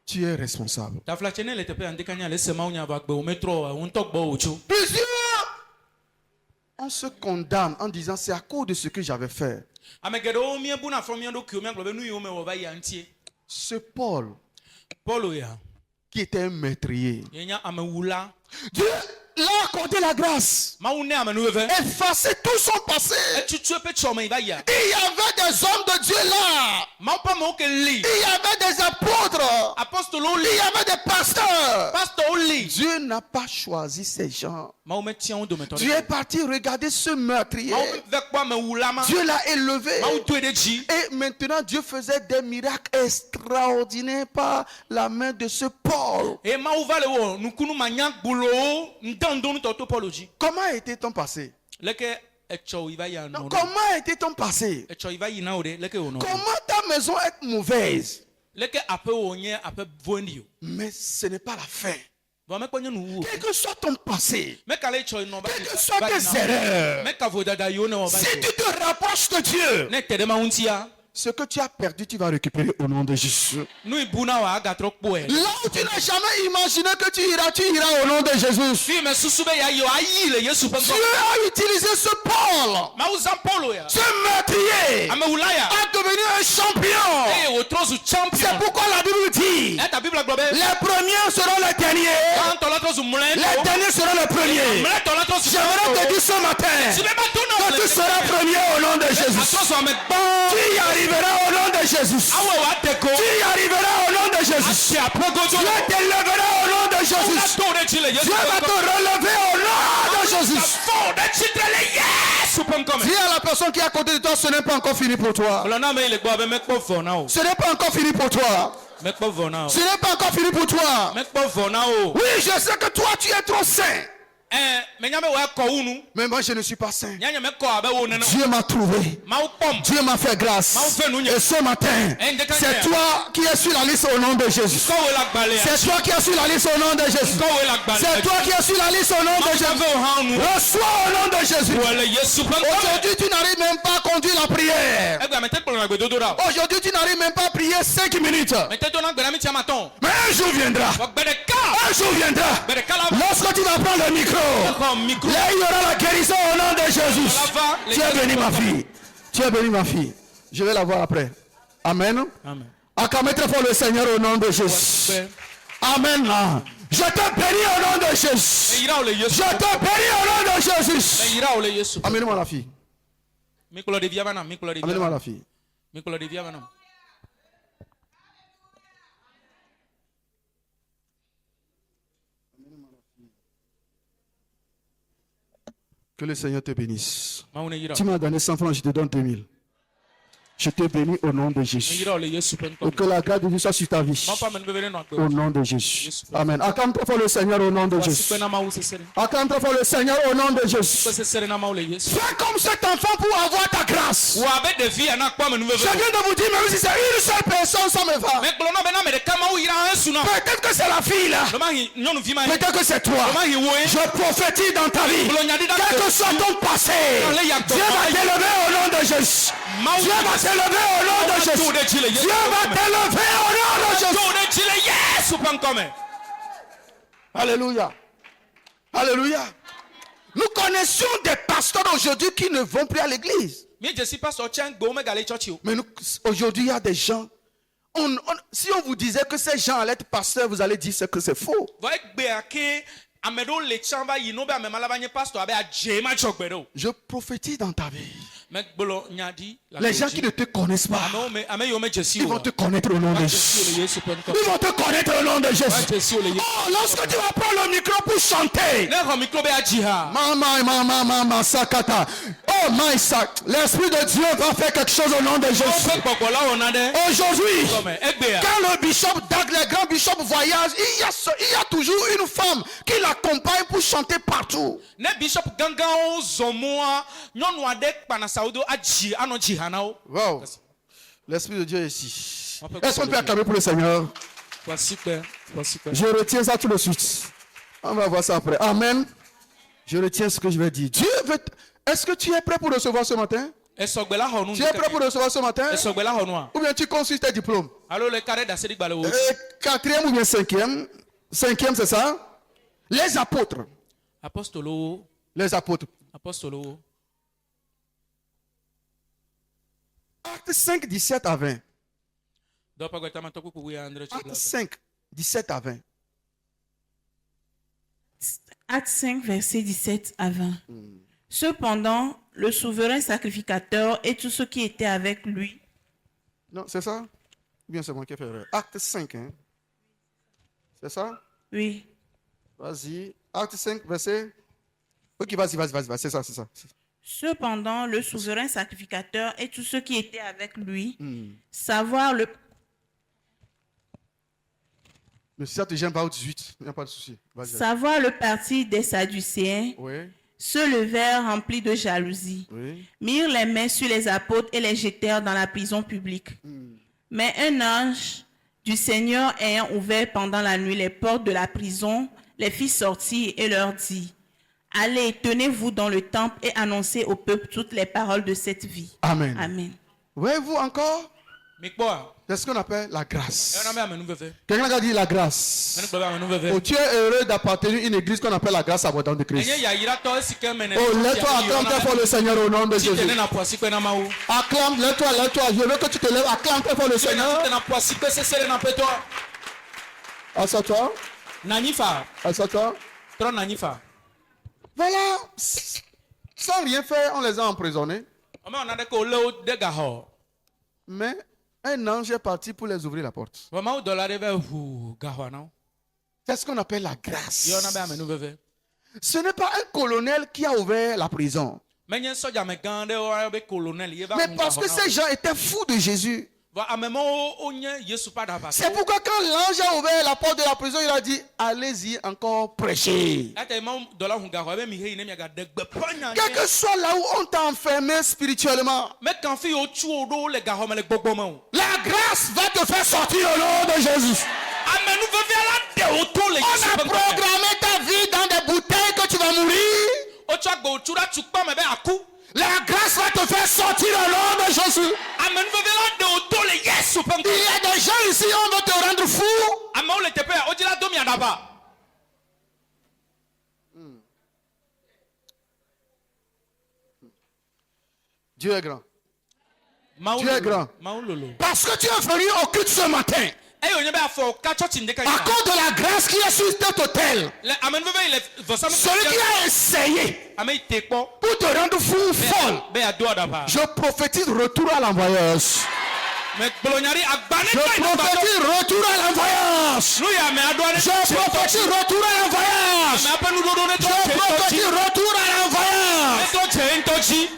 Speaker 1: Tu es responsable.
Speaker 3: Ta flachene le tepe andekanya le sema unya bagbe o metro on tok bo ocho.
Speaker 1: Plusieurs, on se condamne en disant c'est à cause de ce que j'avais fait.
Speaker 3: Amegedo mi ebuna from mi ndo kio mi anglobe nu yo me wo ba yantie.
Speaker 1: Ce Paul,
Speaker 3: Paulo ya.
Speaker 1: qui était un meurtrier,
Speaker 3: Yenya amewula.
Speaker 1: Dieu l'a accordé la grâce.
Speaker 3: Ma une amenuve.
Speaker 1: Effacer tout son passé.
Speaker 3: E tutu pe choma iba ya.
Speaker 1: Il y avait des hommes de Dieu là.
Speaker 3: Ma pa mo ke li.
Speaker 1: Il y avait des apôtres.
Speaker 3: Apostolo
Speaker 1: Il
Speaker 3: li.
Speaker 1: y avait des pasteurs.
Speaker 3: Pastor li.
Speaker 1: Dieu n'a pas choisi ces gens.
Speaker 3: Ma o metia on do meto.
Speaker 1: Dieu est parti regarder ce meurtrier.
Speaker 3: Ma o vek pa mewula ma.
Speaker 1: Dieu l'a élevé.
Speaker 3: Ma o do edeji.
Speaker 1: Et maintenant, Dieu faisait des miracles extraordinaires par la main de ce Paul.
Speaker 3: E ma o vale wo nukunu manya gbulo ndando nu toto Pauloji.
Speaker 1: Comment était ton passé?
Speaker 3: Leke echo iba ya
Speaker 1: Non,
Speaker 3: no.
Speaker 1: comment était ton passé?
Speaker 3: Echo iba yi na ode leke ono.
Speaker 1: Comment ta maison est mauvaise?
Speaker 3: Leke ape onye ape vondi yo.
Speaker 1: Mais ce n'est pas la fin.
Speaker 3: Ba me kwenye nu wo.
Speaker 1: Quel que soit ton passé,
Speaker 3: Me kale echo no ba.
Speaker 1: quelles que soient tes erreurs,
Speaker 3: Me ka vodada yo na ba.
Speaker 1: si tu te rapproches de Dieu,
Speaker 3: Ne tede ma untia.
Speaker 1: ce que tu as perdu, tu vas récupérer au nom de Jésus.
Speaker 3: Nu ibuna wa aga trok po e.
Speaker 1: Là où tu n'as jamais imaginé que tu iras au nom de Jésus.
Speaker 3: Fi me susube ya yo ayi le Yesu pe.
Speaker 1: Dieu a utilisé ce Paul,
Speaker 3: Ma uzam Paulo ya.
Speaker 1: ce meurtrier,
Speaker 3: Ame ulaya.
Speaker 1: à devenir un champion.
Speaker 3: Eh o trozu
Speaker 1: C'est
Speaker 3: champion.
Speaker 1: pourquoi la Bible dit,
Speaker 3: E ta Bible globe.
Speaker 1: les premiers seront les derniers,
Speaker 3: Quand on la trozu mulen.
Speaker 1: les derniers seront les premiers.
Speaker 3: Mulen to la trozu.
Speaker 1: J'aimerais te dire ce matin
Speaker 3: Tu me ba
Speaker 1: que
Speaker 3: tono.
Speaker 1: tu seras premier au nom de Jésus.
Speaker 3: Atrozu ame ba.
Speaker 1: Tu y arriveras au nom de Jésus.
Speaker 3: Awe wa teko.
Speaker 1: Tu y arriveras au nom de Jésus.
Speaker 3: Si apogojo.
Speaker 1: Dieu t'élèvera au nom de Jésus.
Speaker 3: To de chile Yesu.
Speaker 1: Dieu va te relever au nom de Jésus.
Speaker 3: Fo de chitrele Yesu pe nkome.
Speaker 1: Dis à la personne qui est à côté de toi, ce n'est pas encore fini pour toi.
Speaker 3: Olona me ile gbo abe me kpo fo na o.
Speaker 1: Ce n'est pas encore fini pour toi.
Speaker 3: Me kpo fo na o.
Speaker 1: Ce n'est pas encore fini pour toi.
Speaker 3: Me kpo fo na o.
Speaker 1: Oui, je sais que toi, tu es trop saint.
Speaker 3: Me nyame wa ko unu.
Speaker 1: Mais moi, je ne suis pas saint.
Speaker 3: Nyanya me ko abe wo nene.
Speaker 1: Dieu m'a trouvé.
Speaker 3: Ma o pom.
Speaker 1: Dieu m'a fait grâce. Et ce matin, c'est toi qui es sur la liste au nom de Jésus.
Speaker 3: Ko we la gbale ya.
Speaker 1: C'est toi qui es sur la liste au nom de Jésus.
Speaker 3: Ko we la gbale.
Speaker 1: C'est toi qui es sur la liste au nom de Jésus. Reçois au nom de Jésus.
Speaker 3: Wele Yesu pe nkome.
Speaker 1: Aujourd'hui, tu n'arrives même pas à conduire la prière.
Speaker 3: Egba me te kpolo na gbedodo ra.
Speaker 1: Aujourd'hui, tu n'arrives même pas à prier 5 minutes.
Speaker 3: Me te to na gbera mi ti amaton.
Speaker 1: Mais un jour viendra.
Speaker 3: Wa gbede ka.
Speaker 1: Un jour viendra.
Speaker 3: Gbede ka la.
Speaker 1: Lorsque tu vas prendre le micro,
Speaker 3: Ko micro.
Speaker 1: là, il y aura la guérison au nom de Jésus. Tu es béni, ma fille. Tu es béni, ma fille. Je vais la voir après. Amen.
Speaker 3: Amen.
Speaker 1: Acclamez très fort le Seigneur au nom de Jésus. Amen. Je te bénis au nom de Jésus.
Speaker 3: Ira ole Yesu.
Speaker 1: Je te bénis au nom de Jésus.
Speaker 3: Ira ole Yesu.
Speaker 1: Amenez-moi la fille.
Speaker 3: Mikolo de viavana, mikolo de
Speaker 1: Amenez-moi
Speaker 3: viavana.
Speaker 1: la fille.
Speaker 3: Mikolo de viavana.
Speaker 1: Que le Seigneur te bénisse.
Speaker 3: Maune ira.
Speaker 1: Tu m'as donné 100 francs, je te donne 2000. Je te bénis au nom de Jésus.
Speaker 3: Ira ole Yesu pe
Speaker 1: Et
Speaker 3: nkome.
Speaker 1: que la grâce de Dieu soit sur ta vie.
Speaker 3: Mapa men bebele no
Speaker 1: Au
Speaker 3: akpe.
Speaker 1: nom de Jésus. Amen. Acclame très fort le Seigneur au nom de
Speaker 3: Wasi
Speaker 1: Jésus.
Speaker 3: pe na ma use sere.
Speaker 1: Acclame très fort le Seigneur au nom de Jésus.
Speaker 3: Pe se sere na ma ole Yesu.
Speaker 1: Fais comme cet enfant pour avoir ta grâce.
Speaker 3: Wa be de vie na akpa men
Speaker 1: Je
Speaker 3: bebele.
Speaker 1: viens de vous dire, même si c'est une seule personne, ça me va.
Speaker 3: Me kpolo no be na me de kama u ira ansu na.
Speaker 1: Peut-être que c'est la fille là.
Speaker 3: Do ma hi nyonu vi ma. Do
Speaker 1: Peut-être que c'est toi.
Speaker 3: ma hi wo e.
Speaker 1: Je prophétise dans ta vie.
Speaker 3: Kpolo nyadi da.
Speaker 1: Quel que soit ton passé, Dieu va t'élever au nom de Jésus. Dieu va t'élever au nom de Jésus. Dieu va t'élever au nom de Jésus.
Speaker 3: Do de chile Yesu pe nkome.
Speaker 1: Alléluia. Alléluia. Nous connaissons des pasteurs aujourd'hui qui ne vont plus à l'église.
Speaker 3: Mi je suis pastor chen gbo me gale church o.
Speaker 1: Mais aujourd'hui, il y a des gens. Si on vous disait que ces gens allaient être pasteurs, vous allez dire que c'est faux.
Speaker 3: Va gbe ake amedo le chamba yi no be amemala ba nye pastor abe aje ma chogbedo.
Speaker 1: Je prophétise dans ta vie.
Speaker 3: Me gbolo nyadi.
Speaker 1: Les gens qui ne te connaissent pas,
Speaker 3: Ame yo me Jésus.
Speaker 1: ils vont te connaître au nom de Jésus.
Speaker 3: Jésus pe nkome.
Speaker 1: Ils vont te connaître au nom de Jésus.
Speaker 3: Jésus le Yesu.
Speaker 1: Oh, lorsque tu vas prendre le micro pour chanter.
Speaker 3: Ne ho mikro be ajiha.
Speaker 1: Mama, sakata. Oh, my sac. L'Esprit de Dieu va faire quelque chose au nom de
Speaker 3: O
Speaker 1: Jésus.
Speaker 3: pe popola ona de.
Speaker 1: Aujourd'hui,
Speaker 3: Comme egbe ya.
Speaker 1: quand le bishop Dag, les grands bishops voyagent, il y a toujours une femme qui l'accompagne pour chanter partout.
Speaker 3: Ne bishop gangan o zomoa nyonu ade pa na saudo aji ano jihana o.
Speaker 1: Wow. L'Esprit de Dieu est ici.
Speaker 3: On peut
Speaker 1: Est-ce qu'on peut
Speaker 3: applaudir.
Speaker 1: acclamer pour le Seigneur? Je retiens ça tout de suite. On va voir ça après. Amen. Je retiens ce que je vais dire. Dieu veut... Est-ce que tu es prêt pour recevoir ce matin? Tu es prêt pour recevoir ce matin? Ou bien tu consultes tes diplômes? Quatrième ou bien cinquième? Cinquième, c'est ça? Les apôtres. Les apôtres. Acte 5, 17 à 20. Acte 5, 17 à 20.
Speaker 2: Acte 5, versets 17 à 20. Cependant, le souverain sacrificateur et tous ceux qui étaient avec lui.
Speaker 1: Non, c'est ça? Ou bien c'est moi qui ai fait erreur. Acte 5, hein? C'est ça?
Speaker 2: Oui.
Speaker 1: Vas-y. Acte 5, verset. Ok, vas-y. C'est ça.
Speaker 2: Cependant, le souverain sacrificateur et tous ceux qui étaient avec lui, savoir le...
Speaker 1: Mais si ça te gêne pas au 18, il n'y a pas de souci. Vas-y.
Speaker 2: Savoir le parti des Sadducéens,
Speaker 1: Oui.
Speaker 2: se levèrent remplis de jalousie, mirent les mains sur les apôtres et les jetèrent dans la prison publique. Mais un ange du Seigneur ayant ouvert pendant la nuit les portes de la prison, les fit sortir et leur dit: allez, tenez-vous dans le temple et annoncez au peuple toutes les paroles de cette vie.
Speaker 1: Amen.
Speaker 2: Amen.
Speaker 1: Voyez-vous encore? C'est ce qu'on appelle la grâce. Quelqu'un a dit la grâce. Oh, tu es heureux d'appartenir à une église qu'on appelle la grâce abondante de Christ. Oh, lève-toi, acclame très fort le Seigneur au nom de Jésus. Acclame, lève-toi. Je veux que tu te lèves, acclame très fort le Seigneur. Assois-toi. Assois-toi. Voilà. Sans rien faire, on les a emprisonnés. Mais un ange est parti pour les ouvrir la porte. C'est ce qu'on appelle la grâce. Ce n'est pas un colonel qui a ouvert la prison. Mais parce que ces gens étaient fous de Jésus. C'est pourquoi quand l'ange a ouvert la porte de la prison, il a dit: allez-y encore prêcher. Quel que soit là où on t'a enfermé spirituellement, la grâce va te faire sortir au nom de Jésus. On a programmé ta vie dans des bouteilles que tu vas mourir. La grâce va te faire sortir au nom de Jésus. Il y a des gens ici, on veut te rendre fou. Dieu est grand. Dieu est grand. Parce que tu es venu au culte ce matin. À cause de la grâce qui est sur cet hôtel. Celui qui a essayé pour te rendre fou, folle. Je prophétise retour à l'envoyeuse. Je prophétise retour à l'envoyeuse. Je prophétise retour à l'envoyeuse. Je prophétise retour à l'envoyeuse.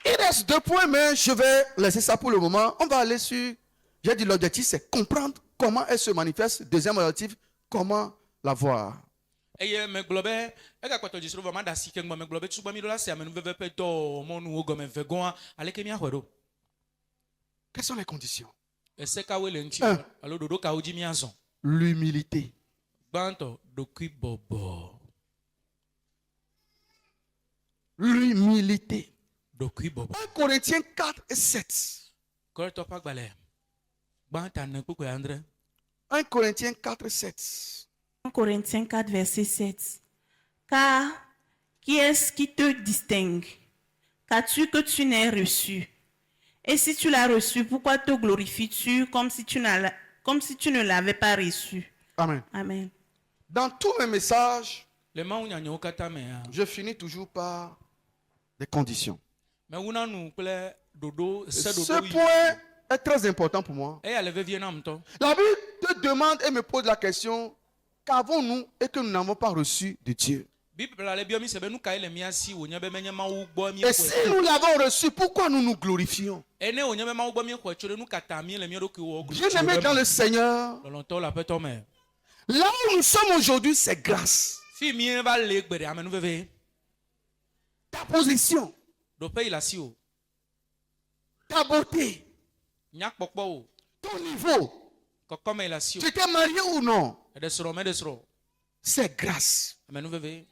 Speaker 1: Il reste 2 points, mais je vais laisser ça pour le moment. On va aller sur... J'ai dit l'objectif, c'est comprendre comment elle se manifeste. Deuxième objectif, comment la voir. Quelles sont les conditions? 1. L'humilité. L'humilité. 1 Corinthiens 4 et 7. 1 Corinthiens 4 et 7.
Speaker 2: 1 Corinthiens 4, verset 7. Car qui est-ce qui te distingue? Qu'as-tu que tu n'aies reçu? Et si tu l'as reçu, pourquoi te glorifies-tu comme si tu ne l'avais pas reçu?
Speaker 1: Amen.
Speaker 2: Amen.
Speaker 1: Dans tous mes messages, je finis toujours par des conditions. Ce point est très important pour moi. La Bible te demande et me pose la question: qu'avons-nous et que nous n'avons pas reçu de Dieu? Et si nous l'avons reçu, pourquoi nous nous glorifions? Bien-aimés dans le Seigneur, là où nous sommes aujourd'hui, c'est grâce. Ta position, ta beauté,
Speaker 3: Nyak pokpo o.
Speaker 1: Ton niveau,
Speaker 3: Kokome la sio.
Speaker 1: tu t'es marié ou non,
Speaker 3: Edesro medesro.
Speaker 1: c'est grâce.
Speaker 3: Amenu veve.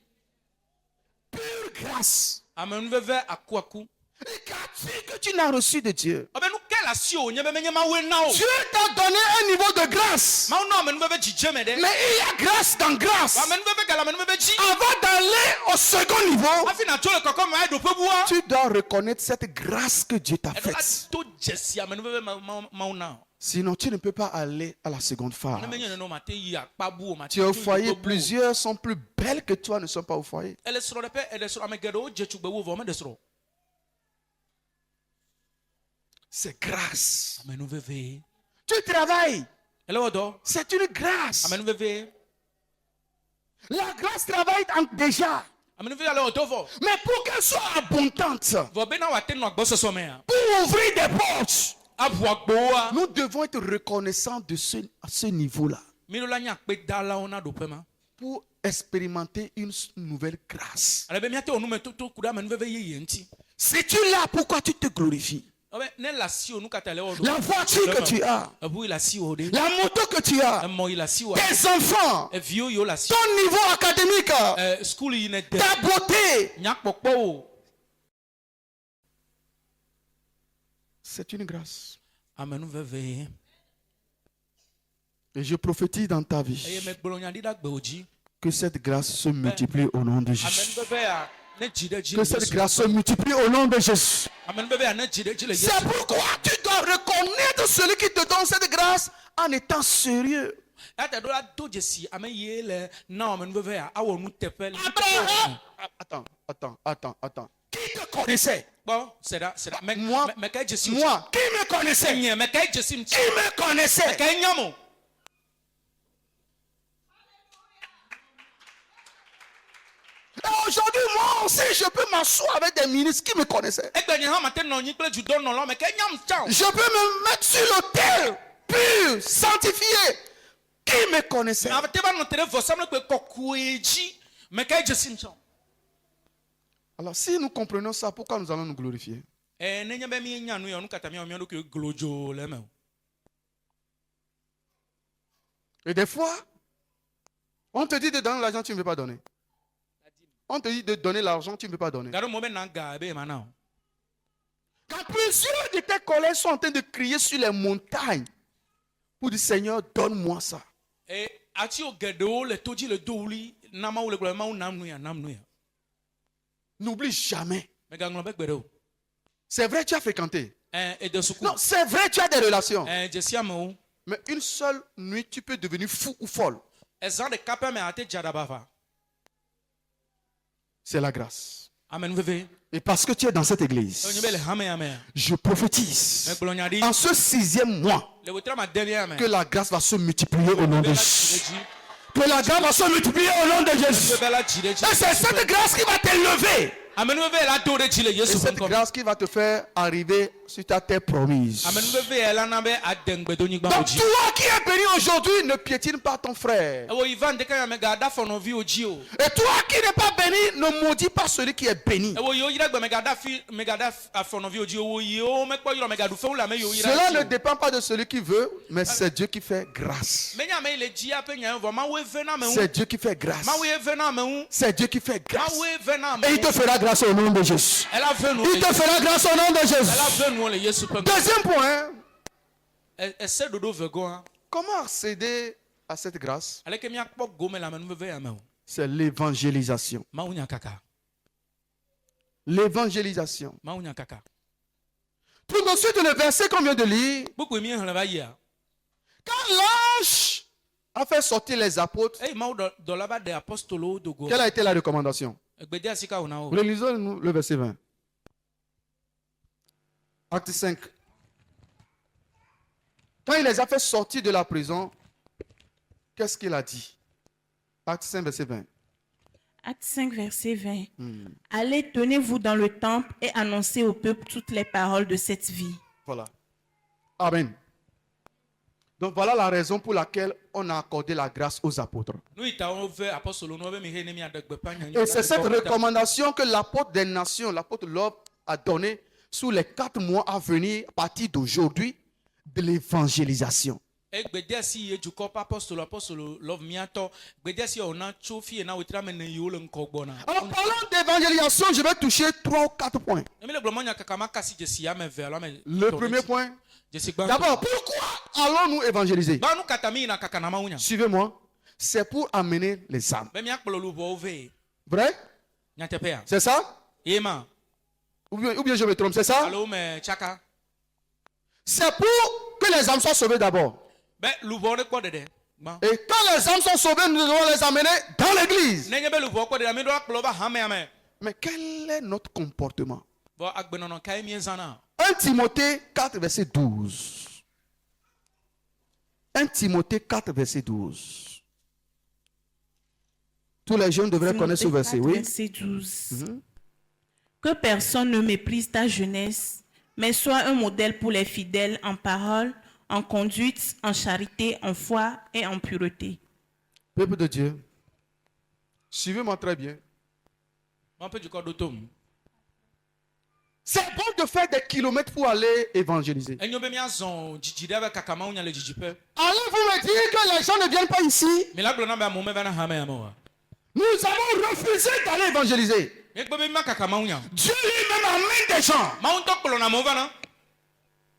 Speaker 1: Pure grâce.
Speaker 3: Amenu veve akwaku.
Speaker 1: Et qu'as-tu que tu n'as reçu de Dieu?
Speaker 3: Obenu kela sio nyebe menye mawe nao.
Speaker 1: Dieu t'a donné un niveau de grâce.
Speaker 3: Mau no amenu veve jijeme de.
Speaker 1: Mais il y a grâce dans grâce.
Speaker 3: Amenu veve gala amenu veve ji.
Speaker 1: Avant d'aller au second niveau,
Speaker 3: Afi na tole kokome ay do pebua.
Speaker 1: tu dois reconnaître cette grâce que Dieu t'a
Speaker 3: Edola
Speaker 1: faite.
Speaker 3: to jesi amenu veve mau nao.
Speaker 1: Sinon, tu ne peux pas aller à la seconde phase.
Speaker 3: Ne menye no mate yi akpabu o mate.
Speaker 1: Tu es au foyer, plusieurs sont plus belles que toi ne sont pas au foyer.
Speaker 3: Elesro de pe edesro amegedo jechugbe wo vo medesro.
Speaker 1: C'est grâce.
Speaker 3: Amenu veve.
Speaker 1: Tu travailles.
Speaker 3: Elewodo.
Speaker 1: C'est une grâce.
Speaker 3: Amenu veve.
Speaker 1: La grâce travaille déjà.
Speaker 3: Amenu veve ale odovo.
Speaker 1: Mais pour qu'elle soit abondante,
Speaker 3: Vo be na wa tenu agboso so me a.
Speaker 1: pour ouvrir des portes,
Speaker 3: Abu agboa.
Speaker 1: nous devons être reconnaissants de à ce niveau-là
Speaker 3: Mi lo la nya pe dala ona do pema.
Speaker 1: pour expérimenter une nouvelle grâce.
Speaker 3: Ale be mi ate onu me to kuda amenu veve ye nti.
Speaker 1: Si tu l'as, pourquoi tu te glorifies?
Speaker 3: Obe ne la si onu kata le odo.
Speaker 1: La voiture que tu as,
Speaker 3: Abu la si o de.
Speaker 1: la moto que tu as,
Speaker 3: Mo ila si wa.
Speaker 1: tes enfants,
Speaker 3: E vio yo la si.
Speaker 1: ton niveau académique,
Speaker 3: School yi ne de.
Speaker 1: ta beauté,
Speaker 3: Nyak pokpo o.
Speaker 1: c'est une grâce.
Speaker 3: Amenu veve.
Speaker 1: Et je prophétise dans ta
Speaker 3: Eye
Speaker 1: vie
Speaker 3: me gbolo di da gbe oji.
Speaker 1: que cette grâce se multiplie au nom de
Speaker 3: Amenu
Speaker 1: Jésus.
Speaker 3: veve a ne jide ji.
Speaker 1: Que cette grâce se multiplie au nom de Jésus.
Speaker 3: Amenu veve a ne jide ji le Yesu.
Speaker 1: C'est pourquoi tu dois reconnaître celui qui te donne cette grâce en étant sérieux.
Speaker 3: Ate do la do jesi ame ye le na amenu veve a awo nu tepe.
Speaker 1: Attends. Qui te connaissait?
Speaker 3: Bon, c'est là.
Speaker 1: Moi,
Speaker 3: Me kay jesi.
Speaker 1: moi, qui me connaissait?
Speaker 3: Nye me kay jesi mti.
Speaker 1: Qui me connaissait?
Speaker 3: Kay nyamo.
Speaker 1: Et aujourd'hui, moi aussi, je peux m'asseoir avec des ministres qui me connaissaient.
Speaker 3: Egbe nye ha mate no nyi kple judo no lo me kay nyam chao.
Speaker 1: Je peux me mettre sur l'autel, pur, sanctifié. Qui me connaissait?
Speaker 3: Na te ba no tere vo samle pe kokueji. Me kay jesi mchao.
Speaker 1: Alors, si nous comprenons ça, pourquoi nous allons nous glorifier?
Speaker 3: Ne nye be mi nya nu yo nu kata mi o mi do ke glojo le me.
Speaker 1: Et des fois, on te dit de donner l'argent, tu ne veux pas donner. On te dit de donner l'argent, tu ne veux pas donner.
Speaker 3: Garo mo be na ga be ma na.
Speaker 1: Quand plusieurs de tes collègues sont en train de crier sur les montagnes pour dire Seigneur, donne-moi ça.
Speaker 3: Ati o gedo le toji le douli na ma wo le glo ma wo nam nu ya.
Speaker 1: N'oublie jamais.
Speaker 3: Me ga nglo be gbedo.
Speaker 1: C'est vrai, tu as fréquenté.
Speaker 3: E de suku.
Speaker 1: Non, c'est vrai, tu as des relations.
Speaker 3: Jesi amo.
Speaker 1: Mais une seule nuit, tu peux devenir fou ou folle.
Speaker 3: Ezan de kape me ate jada bava.
Speaker 1: C'est la grâce.
Speaker 3: Amen veve.
Speaker 1: Et parce que tu es dans cette église,
Speaker 3: Onye be le hame ya me.
Speaker 1: je prophétise
Speaker 3: Me glo nyadi.
Speaker 1: en ce 6e mois
Speaker 3: Le wotra ma dernier me.
Speaker 1: que la grâce va se multiplier au nom de Jésus.
Speaker 3: Jésus.
Speaker 1: Que la grâce va se multiplier au nom de Jésus.
Speaker 3: Be la jide
Speaker 1: Et c'est cette grâce qui va t'élever.
Speaker 3: Amen veve la do de jile
Speaker 1: Et
Speaker 3: Yesu
Speaker 1: cette
Speaker 3: kom.
Speaker 1: grâce qui va te faire arriver sur ta terre promise.
Speaker 3: Amen veve la na be adengbe do nyigba
Speaker 1: Donc
Speaker 3: oji.
Speaker 1: toi qui es béni aujourd'hui, ne piétine pas ton frère.
Speaker 3: Ewo Ivan de kan me ga da for no vi oji o.
Speaker 1: Et toi qui n'es pas béni, ne maudis pas celui qui est béni.
Speaker 3: Ewo yo yira gbe me ga da for no vi oji o yo me kpo yiro me ga du fe la me yo yira.
Speaker 1: Cela ne dépend pas de celui qui veut, mais c'est Dieu qui fait grâce.
Speaker 3: Me nya me le ji ape nya vo ma we ve na me hu.
Speaker 1: C'est Dieu qui fait grâce.
Speaker 3: Ma we ve na me hu.
Speaker 1: C'est Dieu qui fait
Speaker 3: Ma
Speaker 1: grâce.
Speaker 3: we ve na me.
Speaker 1: Et il te fera grâce au nom de Jésus.
Speaker 3: Elle a fait nous.
Speaker 1: Il te fera grâce au nom de
Speaker 3: Elle a
Speaker 1: Jésus.
Speaker 3: fait nous le Yesu pe.
Speaker 1: Deuxième point,
Speaker 3: Ese dodo vego hein.
Speaker 1: comment accéder à cette grâce?
Speaker 3: Ale ke mi akpo gome la me nu ve ya me hu.
Speaker 1: C'est l'évangélisation.
Speaker 3: Ma hu nya kaka.
Speaker 1: L'évangélisation.
Speaker 3: Ma hu nya kaka.
Speaker 1: Puis ensuite le verset qu'on vient de lire,
Speaker 3: Beaucoup mi han ba ya.
Speaker 1: quand l'ange a fait sortir les apôtres,
Speaker 3: Eh ma do la ba de apostolo do go.
Speaker 1: quelle a été la recommandation?
Speaker 3: Egbede asika ona o.
Speaker 1: Relisons le verset 20. Acte 5. Quand il les a fait sortir de la prison, qu'est-ce qu'il a dit? Acte 5, verset 20.
Speaker 2: Acte 5, verset 20. Allez, tenez-vous dans le temple et annoncez au peuple toutes les paroles de cette vie.
Speaker 1: Voilà. Amen. Donc voilà la raison pour laquelle on a accordé la grâce aux apôtres.
Speaker 3: Nous ita on ve apostolo no be mi he ne mi adegbe pa nya.
Speaker 1: Et c'est cette recommandation que l'apôtre des nations, l'apôtre Lob, a donnée sur les 4 mois à venir, à partir d'aujourd'hui, de l'évangélisation.
Speaker 3: Gbedesi ye dukɔ pa apostolo love miatɔ gbedesi ona tso fie na wetra me ne yiwo le ŋkɔ gbɔna.
Speaker 1: En parlant d'évangélisation, je vais toucher 3 ou 4 points.
Speaker 3: Emi le gblɔmɔ nya kakama kasi dzesi ame eve alo ame.
Speaker 1: Le premier point.
Speaker 3: Dzesi gbãtɔ.
Speaker 1: D'abord, pourquoi allons-nous évangéliser?
Speaker 3: Gbanu katami na kakana mawu nya.
Speaker 1: Suivez-moi. C'est pour amener les âmes.
Speaker 3: Be miakplɔ luʋɔwo ve.
Speaker 1: Vrai?
Speaker 3: Nyateƒea.
Speaker 1: C'est ça?
Speaker 3: Yema.
Speaker 1: Ou bien je me trompe, c'est ça?
Speaker 3: Alo me tsaka.
Speaker 1: C'est pour que les âmes soient sauvées d'abord.
Speaker 3: Be luʋɔ ne kpɔ ɖeɖe. Gbã.
Speaker 1: Et quand les âmes sont sauvées, nous devons les amener dans l'église.
Speaker 3: Nenye be luʋɔ kpɔ ɖeɖe, mi ɖo akplɔ va hamea me.
Speaker 1: Mais quel est notre comportement?
Speaker 3: Vɔ agbenɔnɔ kae miezãna.
Speaker 1: 1 Timothée 4, verset 12. 1 Timothée 4, verset 12. Tous les jeunes devraient connaître ce verset, oui.
Speaker 2: Verset 12. Que personne ne méprise ta jeunesse, mais sois un modèle pour les fidèles en parole, en conduite, en charité, en foi et en pureté.
Speaker 1: Peuple de Dieu, suivez-moi très bien.
Speaker 3: Un peu du corps d'automne.
Speaker 1: C'est bon de faire des kilomètres pour aller évangéliser.
Speaker 3: Enyo be miazɔn dzidzi ɖe be kakama ŋu nya le dzidziƒe.
Speaker 1: Allez-vous me dire que les gens ne viennent pas ici?
Speaker 3: Mi la gblɔ na be amewo meva na hamea me oa.
Speaker 1: Nous avons refusé d'aller évangéliser.
Speaker 3: Mi gbe be mi ma kakama ŋu nya.
Speaker 1: Dieu lui-même amène des gens.
Speaker 3: Mawu ŋutɔ kplɔna amewo va na.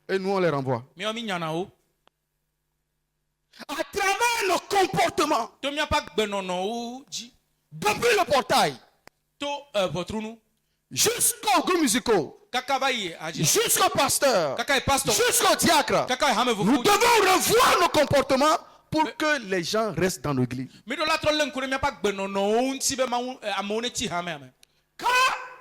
Speaker 1: Et nous, on les renvoie.
Speaker 3: Miawo mi nyana wo.
Speaker 1: À travers nos comportements,
Speaker 3: To miaƒe agbenɔnɔwo dzi.
Speaker 1: depuis le portail,
Speaker 3: To ʋɔtrunu.
Speaker 1: jusqu'aux groupes musicaux,
Speaker 3: Kaka va yi adzi.
Speaker 1: jusqu'au pasteur,
Speaker 3: Kaka yi pastor.
Speaker 1: jusqu'au diacre,
Speaker 3: Kaka yi hame
Speaker 1: nous
Speaker 3: vovo.
Speaker 1: devons revoir nos comportements pour que les gens restent dans l'église.
Speaker 3: Mi ɖo la trɔ lé ŋku ɖe miaƒe agbenɔnɔwo ŋuti be mawu amewo ne tsi hamea me.
Speaker 1: Quand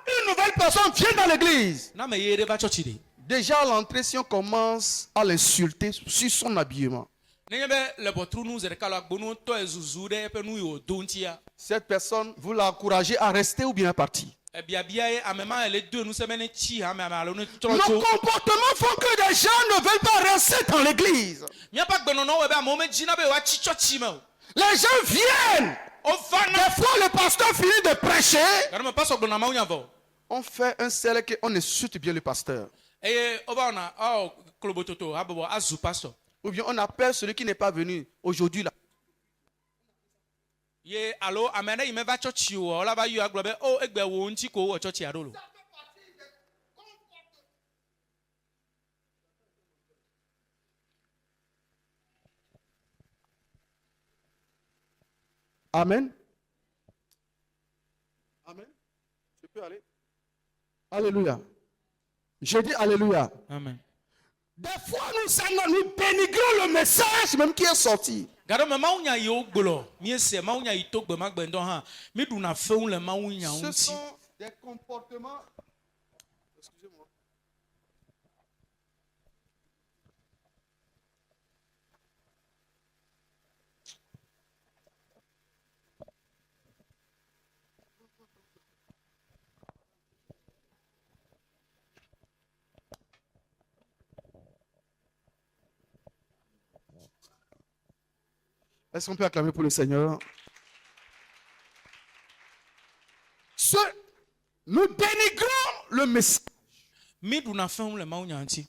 Speaker 1: une nouvelle personne vient dans l'église,
Speaker 3: Na me ye ɖe va tsɔtsi ɖe.
Speaker 1: déjà à l'entrée, si on commence à l'insulter sur son habillement,
Speaker 3: Nenye be le ʋɔtrunu ze ɖeka le agbonu tɔ ezuzu ɖe eƒe nu yi wòdo ŋutia.
Speaker 1: cette personne, vous l'encouragez à rester ou bien à partir.
Speaker 3: Biabia ye ame ma le do nu se be ne tsi hame ame alo ne trɔ
Speaker 1: Nos
Speaker 3: tso.
Speaker 1: comportements font que des gens ne veulent pas rester dans l'église.
Speaker 3: Miaƒe agbenɔnɔwo wɔ be amewo medzina be yewoatsi tsɔtsi me o.
Speaker 1: Les gens viennent.
Speaker 3: Wova na.
Speaker 1: Des fois, le pasteur finit de prêcher.
Speaker 3: Gake me pastor gblɔna mawu nya vɔ.
Speaker 1: On fait un sel qu'on insulte bien le pasteur.
Speaker 3: Eye wova wɔna klobototo habɔbɔ azu pastor.
Speaker 1: Ou bien on appelle celui qui n'est pas venu aujourd'hui là.
Speaker 3: Ye alo ame aɖe yi me va tsɔtsi o wòla va yi agblɔ be o egbe wo ŋuti ko wowɔ tsɔtsia ɖo lo.
Speaker 1: Amen. Amen. Je peux aller. Alléluia. Je dis Alléluia.
Speaker 3: Amen.
Speaker 1: Des fois, nous dénigrons le message même qui est sorti.
Speaker 3: Gado me mawu nya yiwo gblɔ miese mawu nya yi to gbe ma gbe ŋdɔ hã mi ɖuna fewu le mawu nya
Speaker 1: Ce
Speaker 3: ŋuti.
Speaker 1: sont des comportements. Excusez-moi. Est-ce qu'on peut acclamer pour le Seigneur? Nous dénigrons le message.
Speaker 3: Mi ɖuna fewu le mawu nya ŋuti.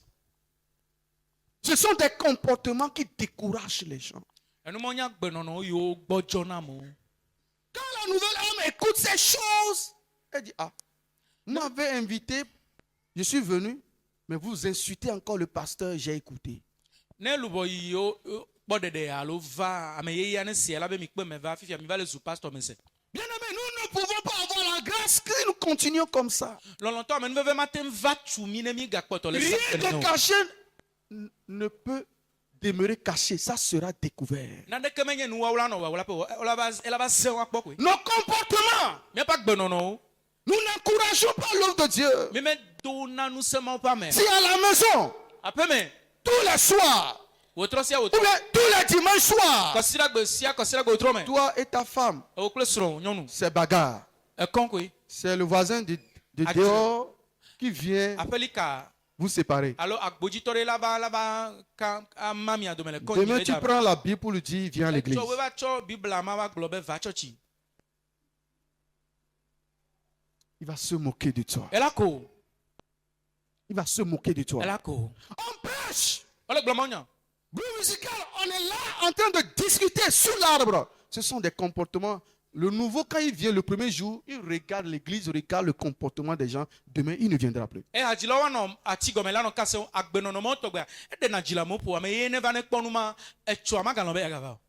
Speaker 1: Ce sont des comportements qui découragent les gens.
Speaker 3: Enumɔ nya gbenɔnɔ yiwo gbɔdzɔ na amewo.
Speaker 1: Quand la nouvelle âme écoute ces choses, elle dit, ah, vous m'avez invité, je suis venu, mais vous insultez encore le pasteur, j'ai écouté.
Speaker 3: Ne lubɔ yiwo kpɔ ɖeɖe alo va ame yeyea ne sia la be mi kpe me va fifia mi va le zu pastor me se.
Speaker 1: Bien-aimés, nous ne pouvons pas avoir la grâce que nous continuons comme ça.
Speaker 3: Lɔlɔtɔ ame nuveve ma te va tu mi ne mi gakpɔtɔ le
Speaker 1: Rien
Speaker 3: sa
Speaker 1: de caché ne peut demeurer caché, ça sera découvert.
Speaker 3: naneke menye nuwawula nɔ wawula pe ela va se wa kpɔ koe.
Speaker 1: Nos comportements,
Speaker 3: Miaƒe agbenɔnɔwo
Speaker 1: nous n'encourageons pas l'œuvre de Dieu.
Speaker 3: mi me do na nusemawo ƒe ame.
Speaker 1: Si à la maison,
Speaker 3: Aƒe me
Speaker 1: tous les soirs,
Speaker 3: wòtrɔ sia
Speaker 1: ou
Speaker 3: wòtrɔ.
Speaker 1: bien tous les dimanches soirs,
Speaker 3: Kɔsira gbe sia kɔsira gbe wòtrɔ me.
Speaker 1: toi et ta femme,
Speaker 3: Ewo kple srɔ̃ nyɔnu.
Speaker 1: c'est bagarre.
Speaker 3: Ekɔn koe.
Speaker 1: C'est le voisin de
Speaker 3: Adieu.
Speaker 1: dehors qui vient
Speaker 3: Aƒeli ka
Speaker 1: vous séparer.
Speaker 3: alo agbodzitɔ ɖe la va ka ama mia dome le kɔ
Speaker 1: Demain,
Speaker 3: nyi
Speaker 1: tu
Speaker 3: ɖe
Speaker 1: prends la Bible pour lui dire, viens à l'église.
Speaker 3: Etsɔ va tsɔ bibla ma va gblɔ be va tsɔtsi.
Speaker 1: Il va se moquer de toi.
Speaker 3: Ela ko.
Speaker 1: Il va se moquer de toi.
Speaker 3: Ela ko.
Speaker 1: On prêche.
Speaker 3: Ole gblɔ mɔ nya.
Speaker 1: Groupe musical, on est là en train de discuter sous l'arbre. Ce sont des comportements. Le nouveau, quand il vient le premier jour, il regarde l'église, regarde le comportement des gens. Demain, il ne viendra plus.
Speaker 3: E hadzila wa nɔ ati gɔmɛ la nɔ kase agbenɔnɔmɔ tɔgbɛa. E ɖena dzila mo ƒo ame ye ne va ne kpɔ nu ma etsɔ ama galɔ be yagava o.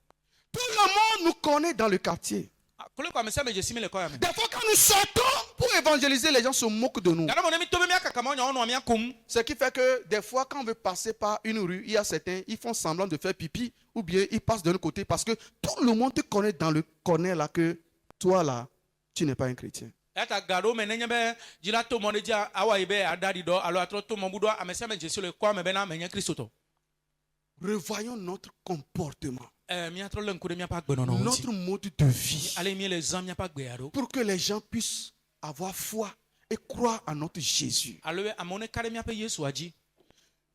Speaker 1: Tout le monde nous connaît dans le quartier.
Speaker 3: Kole ko ame sia ame dze si mi le kɔ ya me.
Speaker 1: Des fois, quand nous sortons pour évangéliser, les gens se moquent de nous.
Speaker 3: Gana mo ne mi to be mia kaka ma nya ɔnɔ mia kum.
Speaker 1: Ce qui fait que des fois, quand on veut passer par une rue, il y a certains, ils font semblant de faire pipi ou bien ils passent de l'autre côté parce que tout le monde te connaît dans le corner là que toi là, tu n'es pas un chrétien.
Speaker 3: Eta gado me nenye be dzila to mɔ de dzia awa yi be adadi dɔ alo atrɔ to mɔ bu dɔ ame sia ame dze si le kɔ ame be na ame nye Kristo tɔ.
Speaker 1: Revoyons notre comportement,
Speaker 3: Mia trɔ le ŋku ɖe miaƒe agbenɔnɔ ŋuti.
Speaker 1: notre mode de vie,
Speaker 3: Ale mi le zã miaƒe agbea ɖo.
Speaker 1: pour que les gens puissent avoir foi et croire en notre Jésus.
Speaker 3: Alo be amewo ne ka ɖe miaƒe Yesua dzi.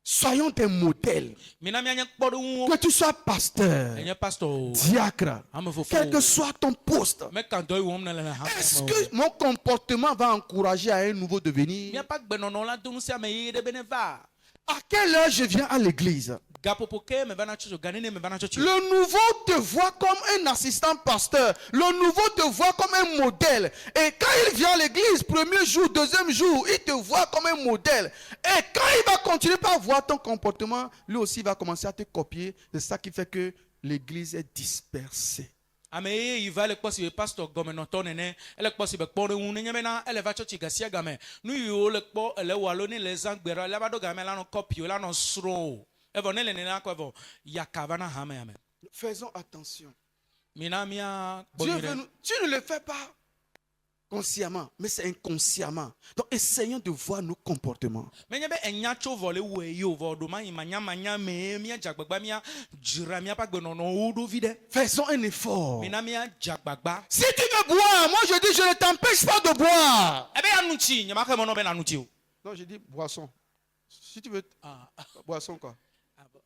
Speaker 1: Soyons des modèles.
Speaker 3: Mina mianye kpɔɖeŋuwo.
Speaker 1: Que tu sois pasteur,
Speaker 3: Enye pastor o.
Speaker 1: diacre,
Speaker 3: Ame fofo
Speaker 1: quel que
Speaker 3: o.
Speaker 1: soit ton poste.
Speaker 3: Meka dɔ yi wɔm ne le ha.
Speaker 1: Est-ce que mon comportement va encourager à un nouveau devenir?
Speaker 3: Miaƒe agbenɔnɔ la do nu sia ame yi ɖe be ne va.
Speaker 1: À quelle heure je viens à l'église?
Speaker 3: Gaƒoƒo ke me vana tsotso ganene me vana tsotso.
Speaker 1: Le nouveau te voit comme un assistant pasteur. Le nouveau te voit comme un modèle. Et quand il vient à l'église, premier jour, deuxième jour, il te voit comme un modèle. Et quand il va continuer par voir ton comportement, lui aussi va commencer à te copier. C'est ça qui fait que l'église est dispersée.
Speaker 3: Ame ye yi va le kpɔ si be pastor gɔmenɔtɔ nene. Ele kpɔ si be kpɔ ɖe ŋu nenye be na ele va tsɔtsi gasia game. Nu yiwo le kpɔ ele wɔ alo ne le zã gbe ɖa ele va ɖo game la nɔ kɔpi o la nɔ srɔ̃ o. Evɔ ne le nena kɔ evɔ yaka va na hame ame.
Speaker 1: Faisons attention.
Speaker 3: Mina mia kpɔ
Speaker 1: Dieu
Speaker 3: nyui
Speaker 1: veut
Speaker 3: ɖe.
Speaker 1: nous- tu ne le fais pas consciemment, mais c'est inconsciemment. Donc essayons de voir nos comportements.
Speaker 3: Menye be enya tso vɔ le wɔe yi o vɔ ɖo ma yi manya me mia dzagbagba mia dzra miaƒe agbenɔnɔwo ɖo vi ɖe.
Speaker 1: Faisons un effort.
Speaker 3: Mina mia dzagbagba.
Speaker 1: Si tu veux boire, moi je dis je ne t'empêche pas de boire.
Speaker 3: Ebe ya nu tsi nye ma xe me nɔ be na nu tsi o.
Speaker 1: Non, je dis boisson. Si tu veux,
Speaker 3: Ah,
Speaker 1: boisson quoi.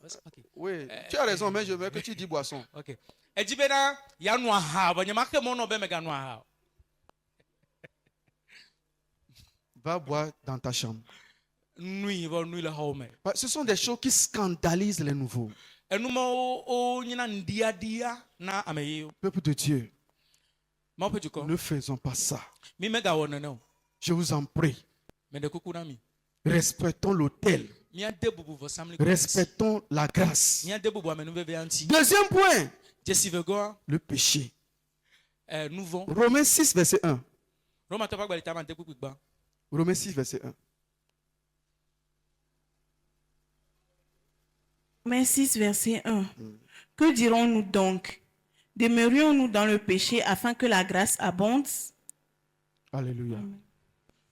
Speaker 3: ok.
Speaker 1: Oui, tu as raison, mais je veux que tu dis boisson.
Speaker 3: Ok. Edzi be na ya nu aha vɔ nye ma xe me nɔ be me ga nu aha o.
Speaker 1: Va boire dans ta chambre.
Speaker 3: Nui vɔ nui le xɔwo me.
Speaker 1: Ce sont des choses qui scandalisent les nouveaux.
Speaker 3: Enumawo wo nyina ndiadia na ame yiwo.
Speaker 1: Peuple de Dieu,
Speaker 3: Mawo ƒe dukɔ.
Speaker 1: ne faisons pas ça.
Speaker 3: Mi megawɔ nene o.
Speaker 1: Je vous en prie.
Speaker 3: Me ɖe kuku na mi.
Speaker 1: Respectons l'autel.
Speaker 3: Míade bubu vɔsamli.
Speaker 1: Respectons la grâce.
Speaker 3: Míade bubu amenuvevea ŋuti.
Speaker 1: Deuxième point,
Speaker 3: Dzesivegɔa.
Speaker 1: le péché.
Speaker 3: Nu vɔ.
Speaker 1: Romains 6, verset 1.
Speaker 3: Romatɔ ƒe agbelita ma de kuku gba.
Speaker 1: Romains 6, verset 1.
Speaker 2: Romains 6, verset 1. Que dirons-nous donc? Demeurions-nous dans le péché afin que la grâce abonde?
Speaker 1: Alléluia.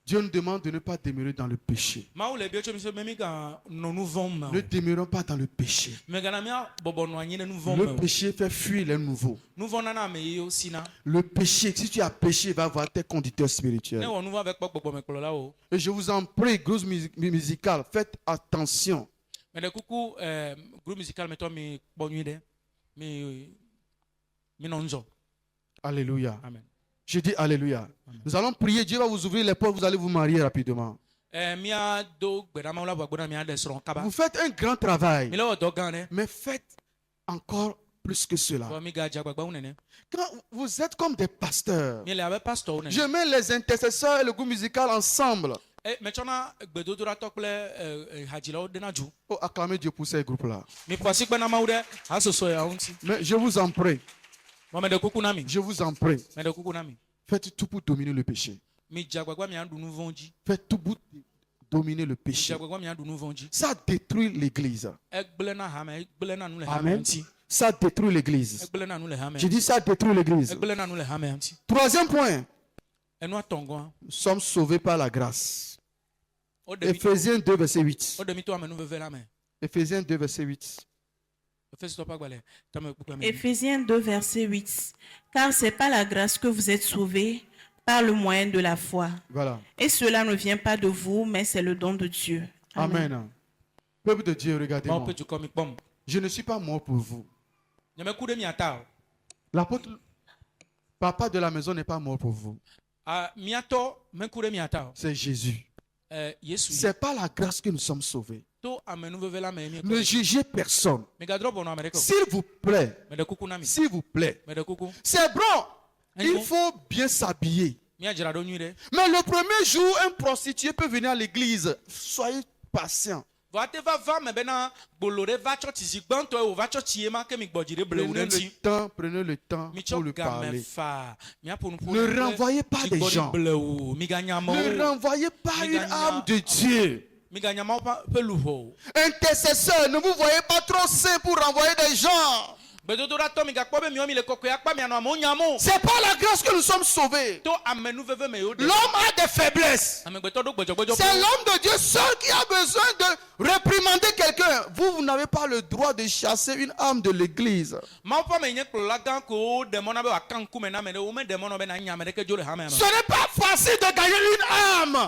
Speaker 1: Dieu nous demande de ne pas demeurer dans le péché.
Speaker 3: Mawu le bia tso mi se be mi ga nɔ nu vɔm me o.
Speaker 1: Ne demeurons pas dans le péché.
Speaker 3: Megana mia bɔbɔ nɔ anyi ɖe nu vɔm
Speaker 1: Le
Speaker 3: me o.
Speaker 1: péché fait fuir les nouveaux.
Speaker 3: Nu vɔ nana ame yiwo sina.
Speaker 1: Le péché, si tu as péché, va voir tes conducteurs
Speaker 3: Ne
Speaker 1: spirituels.
Speaker 3: wɔ nu vɔ ve kpɔ gbɔgbɔmekplɔlawo.
Speaker 1: Et je vous en prie, groupe musical, faites attention.
Speaker 3: Me ɖe kuku groupe musical metɔ mi kpɔ nyui ɖe. Mi nɔ nzɔ.
Speaker 1: Alléluia.
Speaker 3: Amen.
Speaker 1: Je dis Alléluia. Nous allons prier, Dieu va vous ouvrir les portes, vous allez vous marier rapidement.
Speaker 3: Mia do gbeɖamawo la gbɔgbɔ na mia ɖe srɔ̃ kaba.
Speaker 1: Vous faites un grand travail,
Speaker 3: Mi le wɔ dɔ gã ɖe.
Speaker 1: mais faites encore plus que cela.
Speaker 3: Vɔ mi ga dze agbagba ŋu nene.
Speaker 1: Quand vous êtes comme des pasteurs,
Speaker 3: Mi le abe pastorwo
Speaker 1: je
Speaker 3: nene.
Speaker 1: mets les intercesseurs et le groupe musical ensemble.
Speaker 3: Metsɔna gbedodoɖatɔ kple hadzilawo ɖena dzu.
Speaker 1: Oh, acclamez Dieu pour ces groupes-là.
Speaker 3: Mi ƒo asi kpe na Mawu ɖe hasoso yawo ŋuti.
Speaker 1: Mais je vous en prie,
Speaker 3: Vɔ me ɖe kuku na mi.
Speaker 1: je vous en prie,
Speaker 3: Me ɖe kuku na mi.
Speaker 1: faites tout pour dominer le péché.
Speaker 3: Mi dze agbagba miaɖu nu vɔ̃ dzi.
Speaker 1: Faites tout pour dominer le
Speaker 3: Mi dze
Speaker 1: péché.
Speaker 3: agbagba miaɖu nu vɔ̃ dzi.
Speaker 1: Ça détruit l'église.
Speaker 3: Egblẽ na hame, egblẽ na nu le hame
Speaker 1: Amen.
Speaker 3: ŋuti.
Speaker 1: Ça détruit l'église.
Speaker 3: Egblẽ na nu le hame.
Speaker 1: Je dis ça détruit l'église.
Speaker 3: Egblẽ na nu le hame ŋuti.
Speaker 1: Troisième point,
Speaker 3: Enua tɔngɔa.
Speaker 1: nous sommes sauvés par la grâce.
Speaker 3: Woɖe mi to-
Speaker 1: Éphésiens 2, verset 8.
Speaker 3: woɖe mi to amenuveve la me.
Speaker 1: Éphésiens 2, verset 8.
Speaker 3: Efesitɔ ƒe agbalẽ tame kpukpe me.
Speaker 2: Éphésiens 2, verset 8. Car c'est par la grâce que vous êtes sauvés, par le moyen de la foi.
Speaker 1: Voilà.
Speaker 2: Et cela ne vient pas de vous, mais c'est le don de Dieu.
Speaker 1: Amen. Peuple de Dieu,
Speaker 3: Mawu
Speaker 1: regardez-moi.
Speaker 3: ƒe dukɔ mi kpɔm.
Speaker 1: Je ne suis pas mort pour vous.
Speaker 3: Nyemeku ɖe mia ta o.
Speaker 1: L'apôtre, papa de la maison n'est pas mort pour vous.
Speaker 3: Miatɔ meku ɖe mia ta o.
Speaker 1: C'est Jésus.
Speaker 3: Yesu.
Speaker 1: C'est par la grâce que nous sommes sauvés. Ne jugez personne. S'il vous plaît. S'il vous plaît. C'est bon. Il faut bien s'habiller. Mais le premier jour, un prostitué peut venir à l'église. Soyez patient. Prenez le temps pour le parler. Ne renvoyez pas des gens. Ne renvoyez pas une âme de Dieu. Intercesseur, ne vous voyez pas trop saint pour renvoyer des gens. C'est pas la grâce que nous sommes sauvés. L'homme a des faiblesses. C'est l'homme de Dieu seul qui a besoin de réprimander quelqu'un. Vous n'avez pas le droit de chasser une âme de l'église. Ce n'est pas facile de gagner une âme.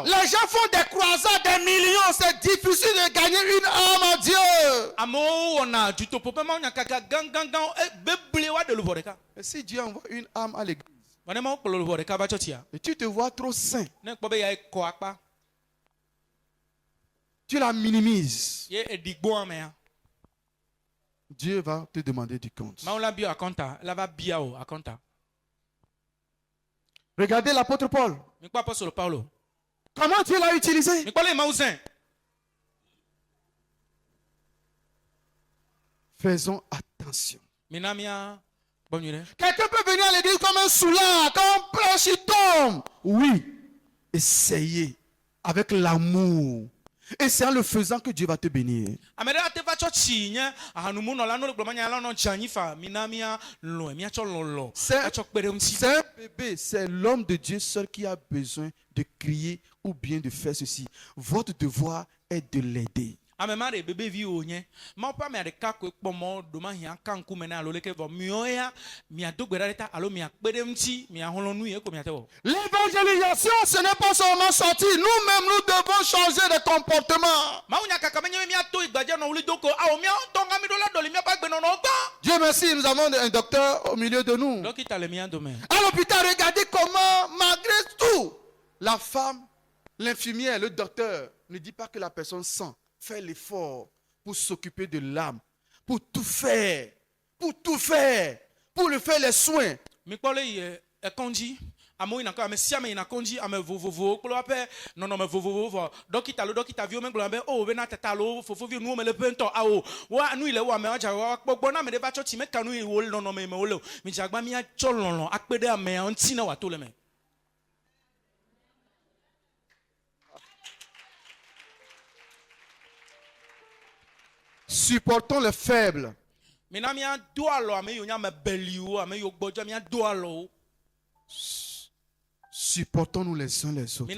Speaker 1: Les gens font des croisades, des millions. C'est difficile de gagner une âme à Dieu. Et si Dieu envoie une âme à l'église et tu te vois trop saint, tu la minimises, Dieu va te demander du compte. Regardez l'apôtre Paul. Comment Dieu l'a utilisé? Faisons attention. Quelqu'un peut venir à l'église comme un soulard, comme un prêche, il tombe. Oui, essayez avec l'amour. Et c'est en le faisant que Dieu va te bénir. C'est un bébé, c'est l'homme de Dieu seul qui a besoin de crier ou bien de faire ceci. Votre devoir est de l'aider. L'évangélisation, ce n'est pas seulement sortir. Nous-mêmes, nous devons changer de comportement. Dieu merci, nous avons un docteur au milieu de nous. À l'hôpital, regardez comment, malgré tout, la femme, l'infirmière, le docteur ne dit pas que la personne sent. Fait l'effort pour s'occuper de l'âme, pour tout faire, pour le faire les soins. Supportons les faibles. Supportons-nous les uns les autres.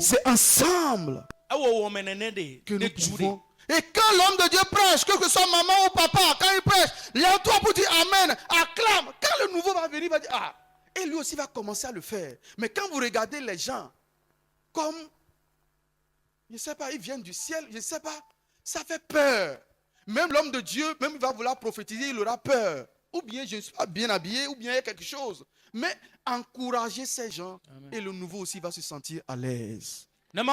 Speaker 1: C'est ensemble que nous pouvons. Et quand l'homme de Dieu prêche, que ce soit maman ou papa, quand il prêche, lève-toi pour dire Amen, acclame. Quand le nouveau va venir, il va dire ah. Et lui aussi va commencer à le faire. Mais quand vous regardez les gens, comme, je ne sais pas, ils viennent du ciel, je ne sais pas. Ça fait peur. Même l'homme de Dieu, même il va vouloir prophétiser, il aura peur. Ou bien je ne suis pas bien habillé, ou bien il y a quelque chose. Mais encouragez ces gens. Amen. Et le nouveau aussi va se sentir à l'aise. Amen.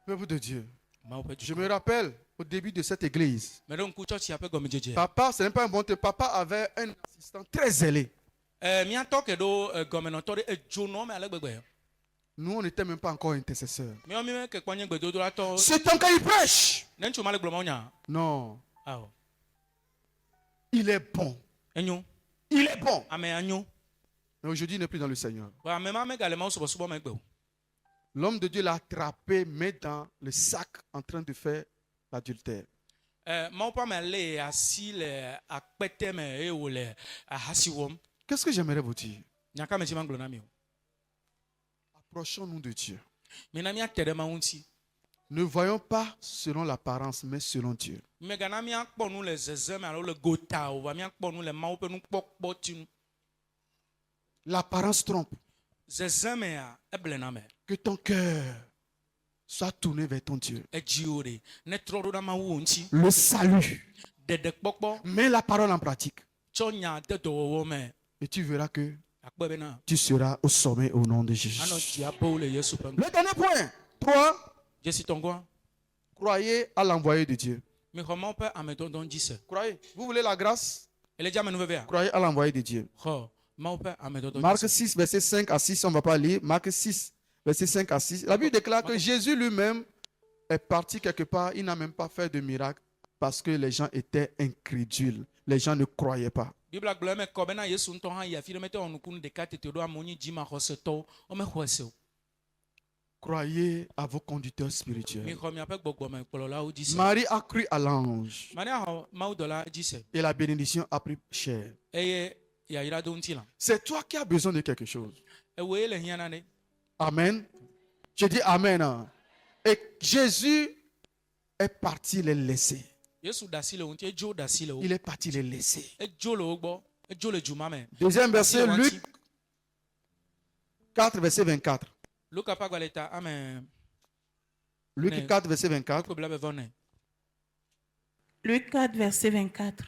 Speaker 1: Alors peuple de Dieu, je me rappelle au début de cette église, papa, ce n'est pas un bon terme, papa avait un assistant très zélé. Nous, on n'était même pas encore intercesseurs. C'est tant qu'il prêche. Non. Il est bon. Il est bon. Mais aujourd'hui, il n'est plus dans le Seigneur. L'homme de Dieu l'a attrapé, met dans le sac en train de faire l'adultère. Qu'est-ce que j'aimerais vous dire? Approchons-nous de Dieu.
Speaker 3: Mina mia tere ma unti.
Speaker 1: Ne voyons pas selon l'apparence, mais selon Dieu.
Speaker 3: Mais gana mia kpɔ nu le zezem alo le gota o va mia kpɔ nu le Mawu ƒe nukpɔkpɔ tinu.
Speaker 1: L'apparence trompe.
Speaker 3: Zezem ya eblena me.
Speaker 1: Que ton cœur soit tourné vers ton Dieu.
Speaker 3: Edziwo de ne trɔ ɖo ɖa Mawu ŋuti.
Speaker 1: Le salut.
Speaker 3: Dede kpɔkpɔ.
Speaker 1: Mets la parole en pratique.
Speaker 3: Tsɔ nya de dɔwɔwɔ me.
Speaker 1: Et tu verras que
Speaker 3: Akpɔ bena.
Speaker 1: tu seras au sommet au nom de Jésus.
Speaker 3: Anɔ dzia bo le Yesu ƒe ŋu.
Speaker 1: Le dernier point. 3.
Speaker 3: Jesi tɔngɔa.
Speaker 1: Croyez à l'envoyé de Dieu.
Speaker 3: Mi xɔ Mawu ƒe amedɔdɔ dzi se.
Speaker 1: Croyez. Vous voulez la grâce?
Speaker 3: Ele dze amenuvevea.
Speaker 1: Croyez à l'envoyé de Dieu.
Speaker 3: Xɔ Mawu ƒe amedɔdɔ
Speaker 1: Marc
Speaker 3: dzi se.
Speaker 1: 6, verset 5 à 6, on ne va pas lire. Marc 6, verset 5 à 6. La Bible déclare que Jésus lui-même est parti quelque part. Il n'a même pas fait de miracle parce que les gens étaient incrédules. Les gens ne croyaient pas.
Speaker 3: Bibla gblɔ eme kɔ bena Yesu ŋutɔ hã yi afi ɖe mete wɔ nukunu ɖeka tete ɖo amewo nyi dzimaxɔsetɔwo womexɔe se o.
Speaker 1: Croyez à vos conducteurs
Speaker 3: Mi
Speaker 1: spirituels.
Speaker 3: xɔ miaƒe gbɔgbɔmekplɔlawo dzi se.
Speaker 1: Marie a cru à l'ange
Speaker 3: Maria xɔ Mawudɔla dzi se
Speaker 1: et la bénédiction a pris cher.
Speaker 3: eye yayra do ŋuti la.
Speaker 1: C'est toi qui as besoin de quelque chose.
Speaker 3: Ewoe le hiã na ɖe.
Speaker 1: Amen. Je dis Amen. Hein. Et Jésus est parti les laisser.
Speaker 3: Yesu da asi le wo ŋuti edzo da asi le wo.
Speaker 1: Il est parti les laisser.
Speaker 3: Edzo le wo gbɔ. Edzo le dzuma me.
Speaker 1: Deuxième verset,
Speaker 3: Asi le
Speaker 1: Luc
Speaker 3: ŋuti.
Speaker 1: 4, verset 24.
Speaker 3: Luka ƒe agbalẽ ta ame
Speaker 1: Luc
Speaker 3: Ne.
Speaker 1: 4, verset 24.
Speaker 3: ko bla be vɔ nɛ.
Speaker 2: Luc 4, verset 24.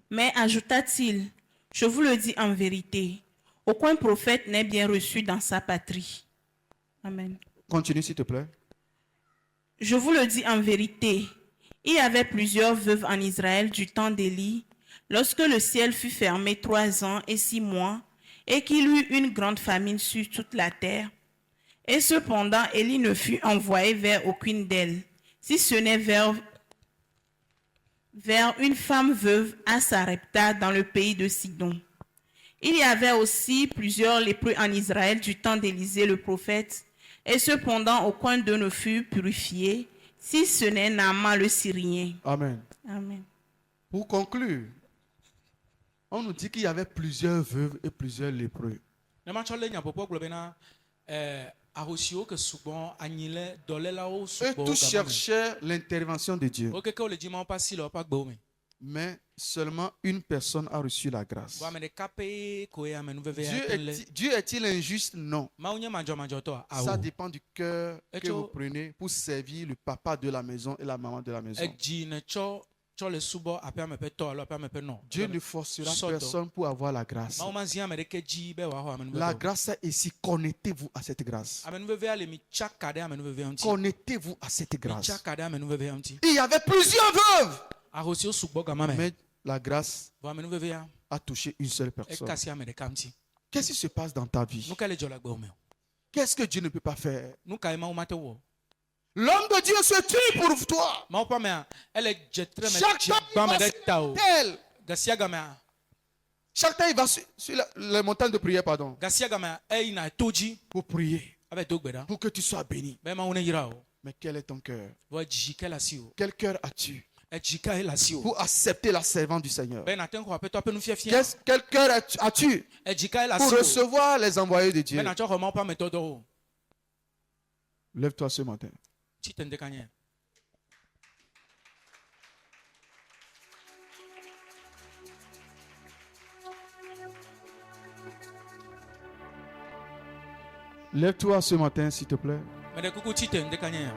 Speaker 2: Mais ajouta-t-il, je vous le dis en vérité, aucun prophète n'est bien reçu dans sa patrie. Amen.
Speaker 1: Continue s'il te plaît.
Speaker 2: Je vous le dis en vérité, il y avait plusieurs veuves en Israël du temps d'Élie, lorsque le ciel fut fermé 3 ans et 6 mois, et qu'il eut une grande famine sur toute la terre. Et cependant, Élie ne fut envoyé vers aucune d'elles, si ce n'est vers une femme veuve à Sarepta dans le pays de Sidon. Il y avait aussi plusieurs lépreux en Israël du temps d'Élisée le prophète, et cependant aucun d'eux ne fut purifié, si ce n'est Naaman le Syrien.
Speaker 1: Amen.
Speaker 2: Amen.
Speaker 1: Pour conclure, on nous dit qu'il y avait plusieurs veuves et plusieurs lépreux.
Speaker 3: Ne ma tsɔ le nyaƒoƒo gblɔ bena ahosiwo ke sugbɔ anyi le dɔlélawo
Speaker 1: Eux
Speaker 3: sugbɔ
Speaker 1: tous
Speaker 3: gama me.
Speaker 1: cherchaient l'intervention de Dieu.
Speaker 3: Wo keke wo le dzimawo ƒe asi le woƒe agbewo me.
Speaker 1: Mais seulement une personne a reçu la grâce.
Speaker 3: Vɔ ame ɖeka pɛ koe amenuveve
Speaker 1: Dieu
Speaker 3: ya le.
Speaker 1: Dieu est-il injuste? Non.
Speaker 3: Mawu nye madzɔmadzɔtɔa?
Speaker 1: Ça
Speaker 3: Awo.
Speaker 1: dépend du cœur que
Speaker 3: Et
Speaker 1: vous prenez pour servir le papa de la maison et la maman de la maison.
Speaker 3: Edzi ne tsɔ le subɔ aƒea me ƒe tɔ alo aƒea me ƒe nɔ.
Speaker 1: Dieu ne forcera
Speaker 3: Sɔdɔ.
Speaker 1: personne pour avoir la grâce.
Speaker 3: Mawu ma zi ame ɖeke dzi be wòaxɔ
Speaker 1: La
Speaker 3: amenuveve.
Speaker 1: grâce est ici. Connectez-vous à cette grâce.
Speaker 3: Amenuvevea le mi tsaka ɖe amenuvevea ŋuti.
Speaker 1: Connectez-vous à cette
Speaker 3: Mi
Speaker 1: grâce.
Speaker 3: tsaka ɖe amenuvevea ŋuti.
Speaker 1: Il y avait plusieurs veuves.
Speaker 3: Ahosiwo sugbɔ gama me.
Speaker 1: Mais la grâce
Speaker 3: Vɔ amenuvevea
Speaker 1: a touché une seule personne.
Speaker 3: ekasi ame ɖeka ŋuti.
Speaker 1: Qu'est-ce qui se passe dans ta vie?
Speaker 3: Nu ka le dzɔ le agbewo me?
Speaker 1: Qu'est-ce que Dieu ne peut pas faire?
Speaker 3: Nu ka ye Mawu mate wɔ?
Speaker 1: L'homme de Dieu se tue pour toi.
Speaker 3: Mawu ƒe amea ele dze tre me
Speaker 1: Chaque
Speaker 3: dzi
Speaker 1: temps, il
Speaker 3: gbame
Speaker 1: va
Speaker 3: ɖe
Speaker 1: sur
Speaker 3: ta o.
Speaker 1: tel.
Speaker 3: Gasia gamea,
Speaker 1: Chaque temps, il va sur les montagnes de prière, pardon,
Speaker 3: gasia gamea eyina to dzi
Speaker 1: pour prier,
Speaker 3: ave do gbe ɖa.
Speaker 1: pour que tu sois béni.
Speaker 3: Be Mawu ne yra o.
Speaker 1: Mais quel est ton cœur?
Speaker 3: Vɔ dzi ke le asi o.
Speaker 1: Quel cœur as-tu
Speaker 3: Edzi ka ye le asi o.
Speaker 1: pour accepter la servante du Seigneur?
Speaker 3: Be nate ŋu xɔ aƒetɔ ƒe nufiafia.
Speaker 1: Quel cœur as-tu
Speaker 3: Edzi ka ye le
Speaker 1: pour
Speaker 3: asi o.
Speaker 1: recevoir les envoyés de
Speaker 3: Be
Speaker 1: Dieu?
Speaker 3: natsɔ xɔ Mawu ƒe ametɔdɔ o.
Speaker 1: Lève-toi ce matin.
Speaker 3: Tsi te ŋdeka nye.
Speaker 1: Lève-toi ce matin, s'il te plaît.
Speaker 3: Meɖe kuku tsi te ŋdeka nye ya.